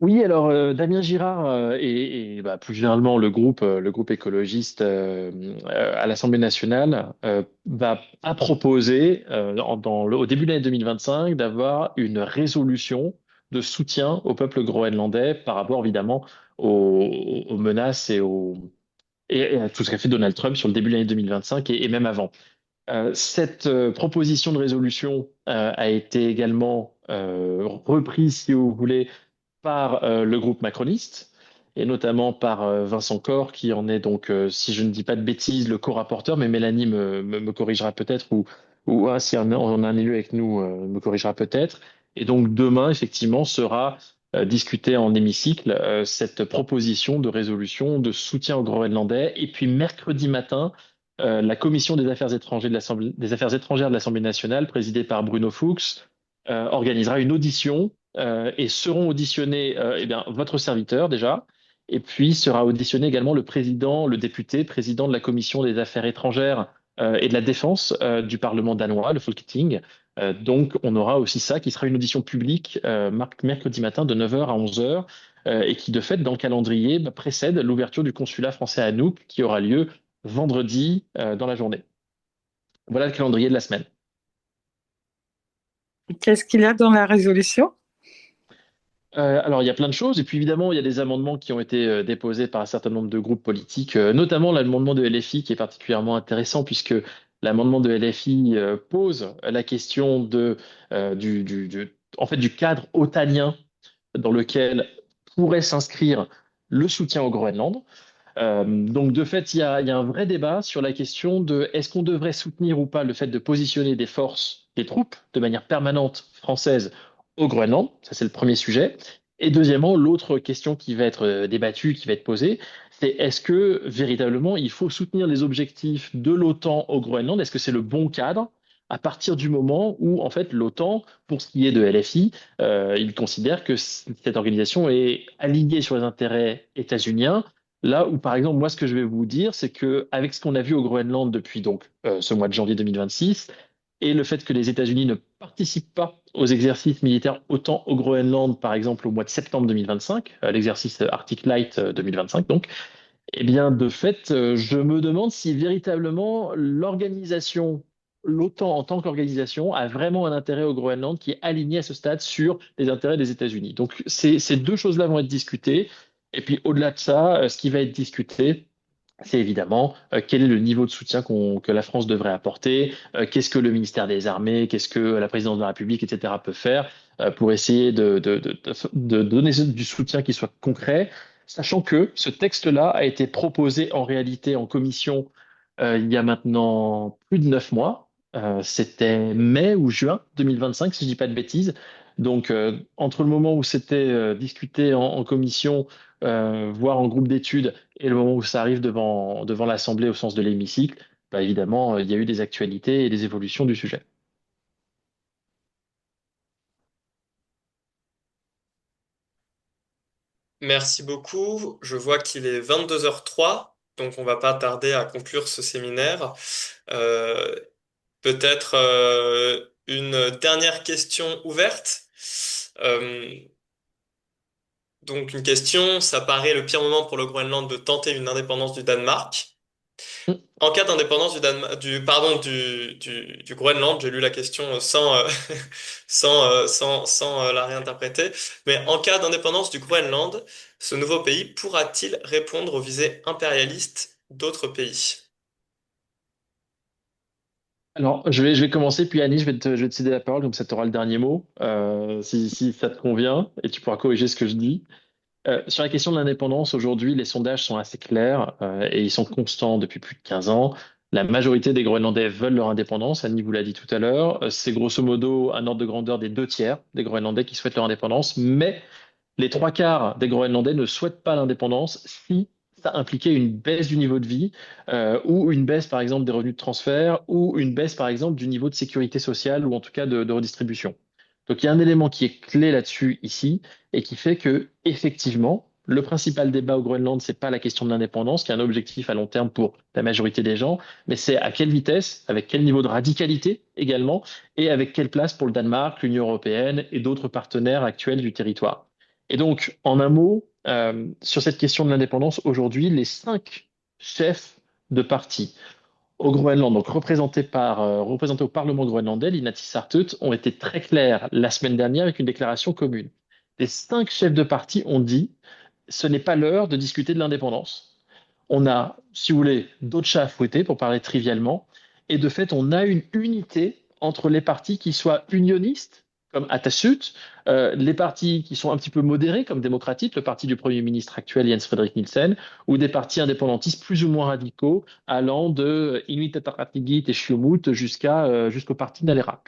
Oui, alors Damien Girard et plus généralement le groupe écologiste à l'Assemblée nationale a proposé au début de l'année 2025 d'avoir une résolution de soutien au peuple groenlandais par rapport évidemment aux menaces et à tout ce qu'a fait Donald Trump sur le début de l'année 2025 et même avant. Cette proposition de résolution a été également reprise, si vous voulez, par le groupe macroniste, et notamment par Vincent Corr, qui en est donc, si je ne dis pas de bêtises, le co-rapporteur, mais Mélanie me corrigera peut-être, ou si on a un élu avec nous, me corrigera peut-être. Et donc demain, effectivement, sera discutée en hémicycle cette proposition de résolution de soutien aux Groenlandais. Et puis mercredi matin, la commission des affaires étrangères des affaires étrangères de l'Assemblée nationale, présidée par Bruno Fuchs, organisera une audition et seront auditionnés eh bien, votre serviteur déjà, et puis sera auditionné également le président, le député, président de la commission des affaires étrangères et de la défense du Parlement danois, le Folketing. Donc on aura aussi ça qui sera une audition publique mercredi matin de 9 heures à 11 heures et qui de fait dans le calendrier précède l'ouverture du consulat français à Anouk qui aura lieu vendredi dans la journée. Voilà le calendrier de la semaine. Qu'est-ce qu'il y a dans la résolution? Alors, il y a plein de choses. Et puis, évidemment, il y a des amendements qui ont été déposés par un certain nombre de groupes politiques, notamment l'amendement de LFI qui est particulièrement intéressant puisque l'amendement de LFI pose la question en fait, du cadre otanien dans lequel pourrait s'inscrire le soutien au Groenland. Donc, de fait, il y a un vrai débat sur la question de est-ce qu'on devrait soutenir ou pas le fait de positionner des forces, des troupes de manière permanente française au Groenland. Ça, c'est le premier sujet. Et deuxièmement, l'autre question qui va être débattue, qui va être posée, c'est est-ce que véritablement il faut soutenir les objectifs de l'OTAN au Groenland? Est-ce que c'est le bon cadre? À partir du moment où, en fait, l'OTAN, pour ce qui est de LFI, il considère que cette organisation est alignée sur les intérêts états-uniens. Là où, par exemple, moi, ce que je vais vous dire, c'est que avec ce qu'on a vu au Groenland depuis donc ce mois de janvier 2026 et le fait que les États-Unis ne participent pas aux exercices militaires autant au Groenland, par exemple, au mois de septembre 2025, l'exercice Arctic Light 2025, donc, eh bien, de fait, je me demande si véritablement l'organisation, l'OTAN en tant qu'organisation, a vraiment un intérêt au Groenland qui est aligné à ce stade sur les intérêts des États-Unis. Donc, ces deux choses-là vont être discutées. Et puis, au-delà de ça, ce qui va être discuté, c'est évidemment quel est le niveau de soutien que la France devrait apporter, qu'est-ce que le ministère des Armées, qu'est-ce que la présidence de la République, etc., peut faire pour essayer de donner du soutien qui soit concret, sachant que ce texte-là a été proposé en réalité en commission il y a maintenant plus de 9 mois. C'était mai ou juin 2025, si je dis pas de bêtises. Donc, entre le moment où c'était discuté en commission, voire en groupe d'études, et le moment où ça arrive devant l'Assemblée au sens de l'hémicycle, bah, évidemment, il y a eu des actualités et des évolutions du sujet. Merci beaucoup. Je vois qu'il est 22h03, donc on va pas tarder à conclure ce séminaire. Euh, Peut-être une dernière question ouverte. Euh, donc une question, ça paraît le pire moment pour le Groenland de tenter une indépendance du Danemark. En cas d'indépendance du Groenland, j'ai lu la question sans, sans la réinterpréter, mais en cas d'indépendance du Groenland, ce nouveau pays pourra-t-il répondre aux visées impérialistes d'autres pays? Alors, je vais commencer, puis Annie, je vais te céder la parole, comme ça tu auras le dernier mot, si ça te convient, et tu pourras corriger ce que je dis. Sur la question de l'indépendance, aujourd'hui, les sondages sont assez clairs et ils sont constants depuis plus de 15 ans. La majorité des Groenlandais veulent leur indépendance. Annie vous l'a dit tout à l'heure. C'est grosso modo un ordre de grandeur des 2 tiers des Groenlandais qui souhaitent leur indépendance. Mais les 3 quarts des Groenlandais ne souhaitent pas l'indépendance si ça impliquait une baisse du niveau de vie ou une baisse, par exemple, des revenus de transfert ou une baisse, par exemple, du niveau de sécurité sociale ou en tout cas de redistribution. Donc il y a un élément qui est clé là-dessus ici et qui fait que effectivement, le principal débat au Groenland, c'est pas la question de l'indépendance, qui est un objectif à long terme pour la majorité des gens, mais c'est à quelle vitesse, avec quel niveau de radicalité également, et avec quelle place pour le Danemark, l'Union européenne et d'autres partenaires actuels du territoire. Et donc, en un mot, sur cette question de l'indépendance, aujourd'hui, les 5 chefs de parti au Groenland, donc représentés au Parlement groenlandais, l'Inatsisartut, ont été très clairs la semaine dernière avec une déclaration commune. Les 5 chefs de parti ont dit, ce n'est pas l'heure de discuter de l'indépendance. On a, si vous voulez, d'autres chats à fouetter, pour parler trivialement, et de fait, on a une unité entre les partis qui soient unionistes, comme Atasut, les partis qui sont un petit peu modérés, comme Démocratique, le parti du Premier ministre actuel Jens Frederik Nielsen, ou des partis indépendantistes plus ou moins radicaux, allant de Inuit Ataqatigiit et Siumut jusqu'au parti Nalerak.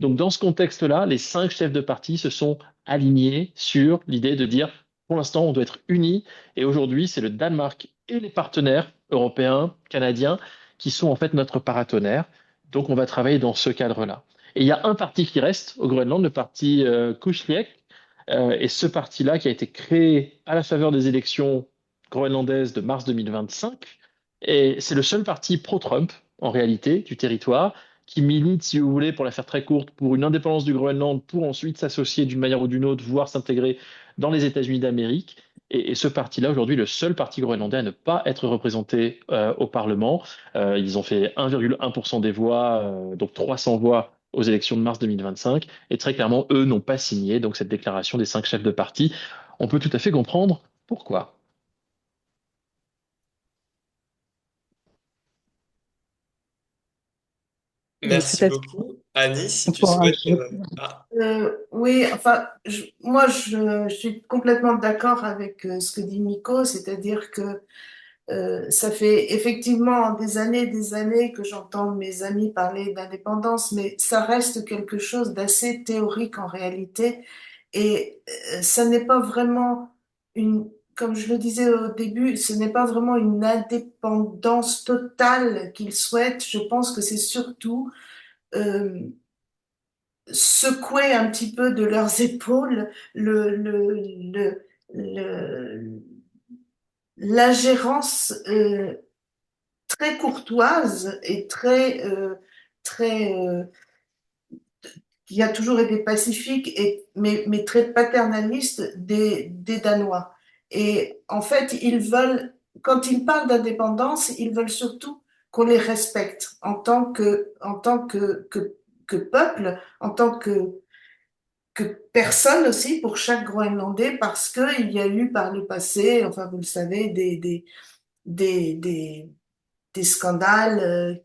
Donc, dans ce contexte-là, les 5 chefs de parti se sont alignés sur l'idée de dire, pour l'instant, on doit être unis. Et aujourd'hui, c'est le Danemark et les partenaires européens, canadiens, qui sont en fait notre paratonnerre. Donc, on va travailler dans ce cadre-là. Et il y a un parti qui reste au Groenland, le parti Kuujjuaq. Et ce parti-là, qui a été créé à la faveur des élections groenlandaises de mars 2025, et c'est le seul parti pro-Trump, en réalité, du territoire, qui milite, si vous voulez, pour la faire très courte, pour une indépendance du Groenland, pour ensuite s'associer d'une manière ou d'une autre, voire s'intégrer dans les États-Unis d'Amérique. Et ce parti-là, aujourd'hui, le seul parti groenlandais à ne pas être représenté au Parlement. Ils ont fait 1,1% des voix, donc 300 voix aux élections de mars 2025. Et très clairement, eux n'ont pas signé donc cette déclaration des 5 chefs de parti. On peut tout à fait comprendre pourquoi. Et Merci peut-être beaucoup. Annie, si tu pour souhaites... ajouter, Ah, Oui, enfin, moi, je suis complètement d'accord avec ce que dit Miko, c'est-à-dire que ça fait effectivement des années que j'entends mes amis parler d'indépendance, mais ça reste quelque chose d'assez théorique en réalité. Et ça n'est pas vraiment comme je le disais au début, ce n'est pas vraiment une indépendance totale qu'ils souhaitent. Je pense que c'est surtout euh, secouer un petit peu de leurs épaules le- l'ingérence très courtoise et très qui a toujours été pacifique mais très paternaliste des Danois. Et en fait, quand ils parlent d'indépendance, ils veulent surtout qu'on les respecte que peuple, que personne aussi pour chaque Groenlandais, parce qu'il y a eu par le passé, enfin vous le savez, des, des, des scandales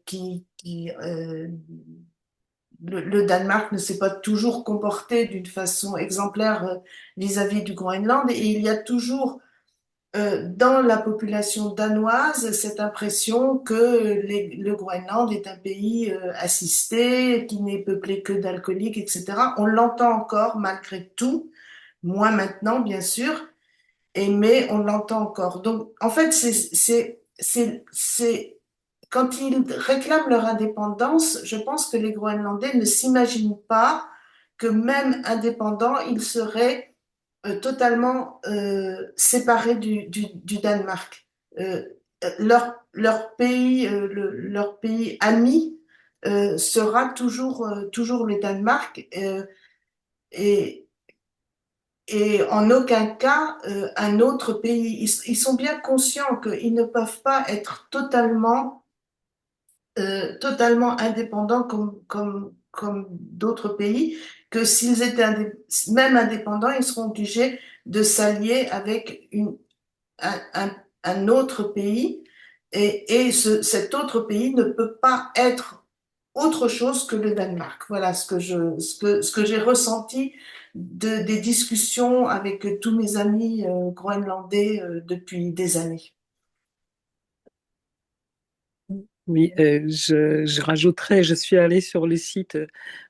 le Danemark ne s'est pas toujours comporté d'une façon exemplaire vis-à-vis du Groenland et il y a toujours dans la population danoise cette impression que le Groenland est un pays assisté, qui n'est peuplé que d'alcooliques, etc. On l'entend encore malgré tout, moins maintenant bien sûr, mais on l'entend encore. Donc en fait, quand ils réclament leur indépendance, je pense que les Groenlandais ne s'imaginent pas que même indépendants, ils seraient totalement séparés du Danemark. Euh, leur pays ami sera toujours le Danemark et, et en aucun cas un autre pays. Ils sont bien conscients qu'ils ne peuvent pas être totalement indépendants comme d'autres pays, que s'ils étaient même indépendants, ils seront obligés de s'allier avec un, un autre pays et cet autre pays ne peut pas être autre chose que le Danemark. Voilà ce que j'ai ressenti des discussions avec tous mes amis groenlandais depuis des années. oui, je rajouterais, je suis allée sur le site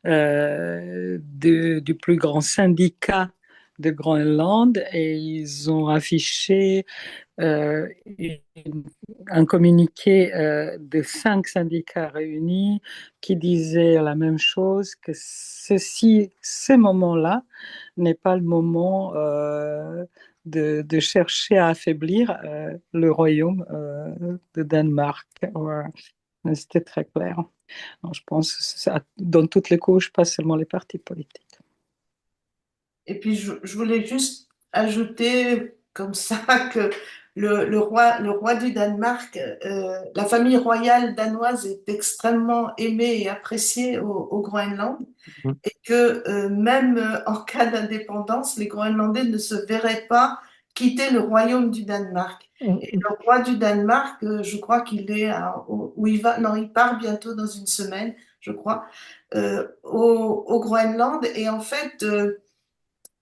du plus grand syndicat de Groenland et ils ont affiché euh, un communiqué de 5 syndicats réunis qui disait la même chose, que ce moment-là n'est pas le moment de chercher à affaiblir le royaume de Danemark. Voilà. C'était très clair. Donc, je pense que ça, dans toutes les couches, pas seulement les partis politiques. Et puis je voulais juste ajouter comme ça que le roi du Danemark, la famille royale danoise est extrêmement aimée et appréciée au Groenland Mhm. et que même en cas d'indépendance, les Groenlandais ne se verraient pas quitter le royaume du Danemark. Et Mhm. le roi du Danemark, je crois qu'il est où il va, non, il part bientôt dans une semaine, je crois, au Groenland. Et en fait,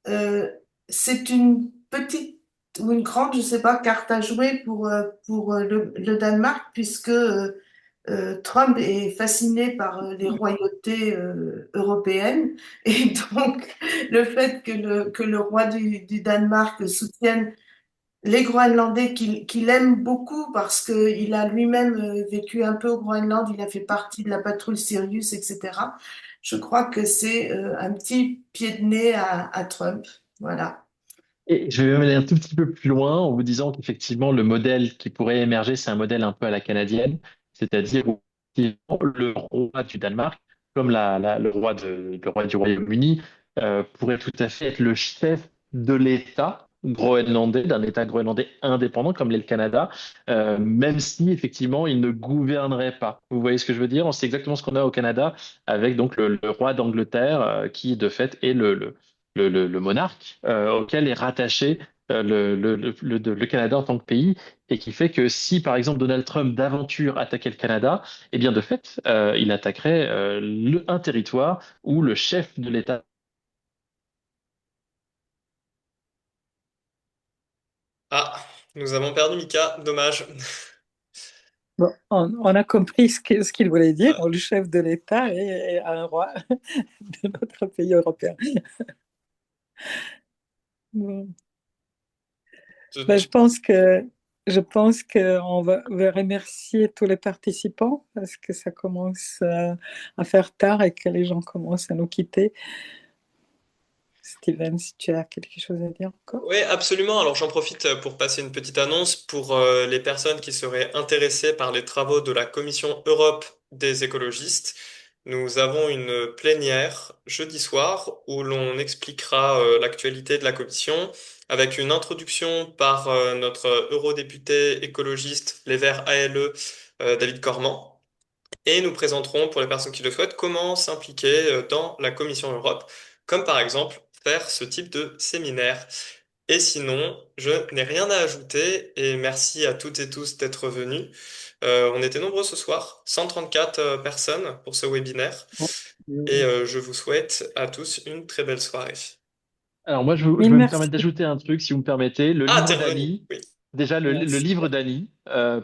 euh, c'est une petite ou une grande, je sais pas, carte à jouer pour le Danemark, puisque Trump est fasciné par les royautés européennes. Et donc, le fait que le roi du Danemark soutienne les Groenlandais qu'il aime beaucoup parce qu'il a lui-même vécu un peu au Groenland, il a fait partie de la patrouille Sirius, etc. Je crois que c'est un petit pied de nez à Trump. Voilà. Et je vais même aller un tout petit peu plus loin en vous disant qu'effectivement, le modèle qui pourrait émerger, c'est un modèle un peu à la canadienne, c'est-à-dire où effectivement, le roi du Danemark, comme le roi du Royaume-Uni, pourrait tout à fait être le chef de l'État groenlandais, d'un État groenlandais indépendant comme l'est le Canada, même si effectivement, il ne gouvernerait pas. Vous voyez ce que je veux dire? C'est exactement ce qu'on a au Canada avec donc le roi d'Angleterre, qui de fait est le monarque auquel est rattaché le Canada en tant que pays, et qui fait que si, par exemple, Donald Trump d'aventure attaquait le Canada, eh bien, de fait, il attaquerait un territoire où le chef de l'État. Ah, nous avons perdu Mika, dommage. Bon, on a compris ce qu'il voulait dire, le chef de l'État et un roi de notre pays européen. Bon. Ben, je pense qu'on va remercier tous les participants parce que ça commence à faire tard et que les gens commencent à nous quitter. Steven, si tu as quelque chose à dire encore. Oui, absolument. Alors j'en profite pour passer une petite annonce pour les personnes qui seraient intéressées par les travaux de la Commission Europe des écologistes. Nous avons une plénière jeudi soir où l'on expliquera l'actualité de la commission avec une introduction par notre eurodéputé écologiste Les Verts ALE, David Corman. Et nous présenterons, pour les personnes qui le souhaitent, comment s'impliquer dans la Commission Europe, comme par exemple faire ce type de séminaire. Et sinon, je n'ai rien à ajouter et merci à toutes et tous d'être venus. On était nombreux ce soir, 134 personnes pour ce webinaire et je vous souhaite à tous une très belle soirée. Alors moi, je Mille vais me merci. permettre d'ajouter un truc, si vous me permettez. Le Ah, livre t'es revenu, d'Annie, oui. déjà le Merci. livre d'Annie,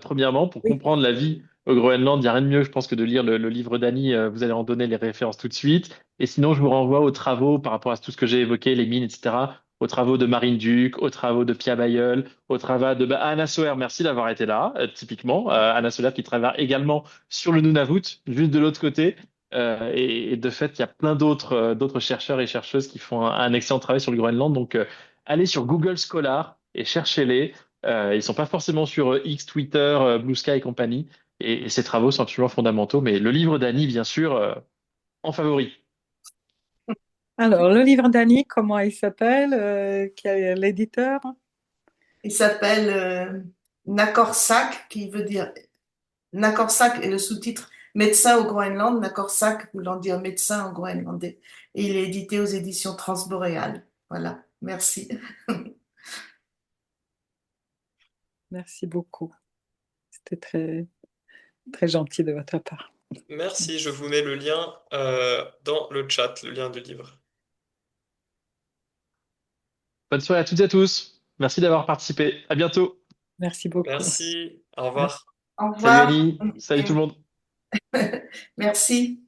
premièrement, pour Oui. comprendre la vie au Groenland, il n'y a rien de mieux, je pense, que de lire le livre d'Annie. Vous allez en donner les références tout de suite. Et sinon, je vous renvoie aux travaux par rapport à tout ce que j'ai évoqué, les mines, etc., aux travaux de Marine Duc, aux travaux de Pia Bayeul, aux travaux de Anna Soer. Merci d'avoir été là, typiquement. Anna Soer qui travaille également sur le Nunavut, juste de l'autre côté. Et de fait, il y a plein d'autres chercheurs et chercheuses qui font un excellent travail sur le Groenland. Donc, allez sur Google Scholar et cherchez-les. Ils sont pas forcément sur X, Twitter, Blue Sky et compagnie. Et ces travaux sont absolument fondamentaux. Mais le livre d'Annie, bien sûr, en favori. Alors, le livre d'Annie, comment il s'appelle? Quel est l'éditeur? Il s'appelle Nakorsak, qui veut dire Nakorsak est le sous-titre Médecin au Groenland, Nakorsak voulant dire médecin en groenlandais. Et il est édité aux éditions Transboréales. Voilà, merci. Merci beaucoup. C'était très, très gentil de votre part. Merci, je vous mets le lien dans le chat, le lien du livre. Bonne soirée à toutes et à tous. Merci d'avoir participé. À bientôt. Merci beaucoup. Merci, au revoir. Au Salut revoir. Annie. Salut tout le monde. Merci.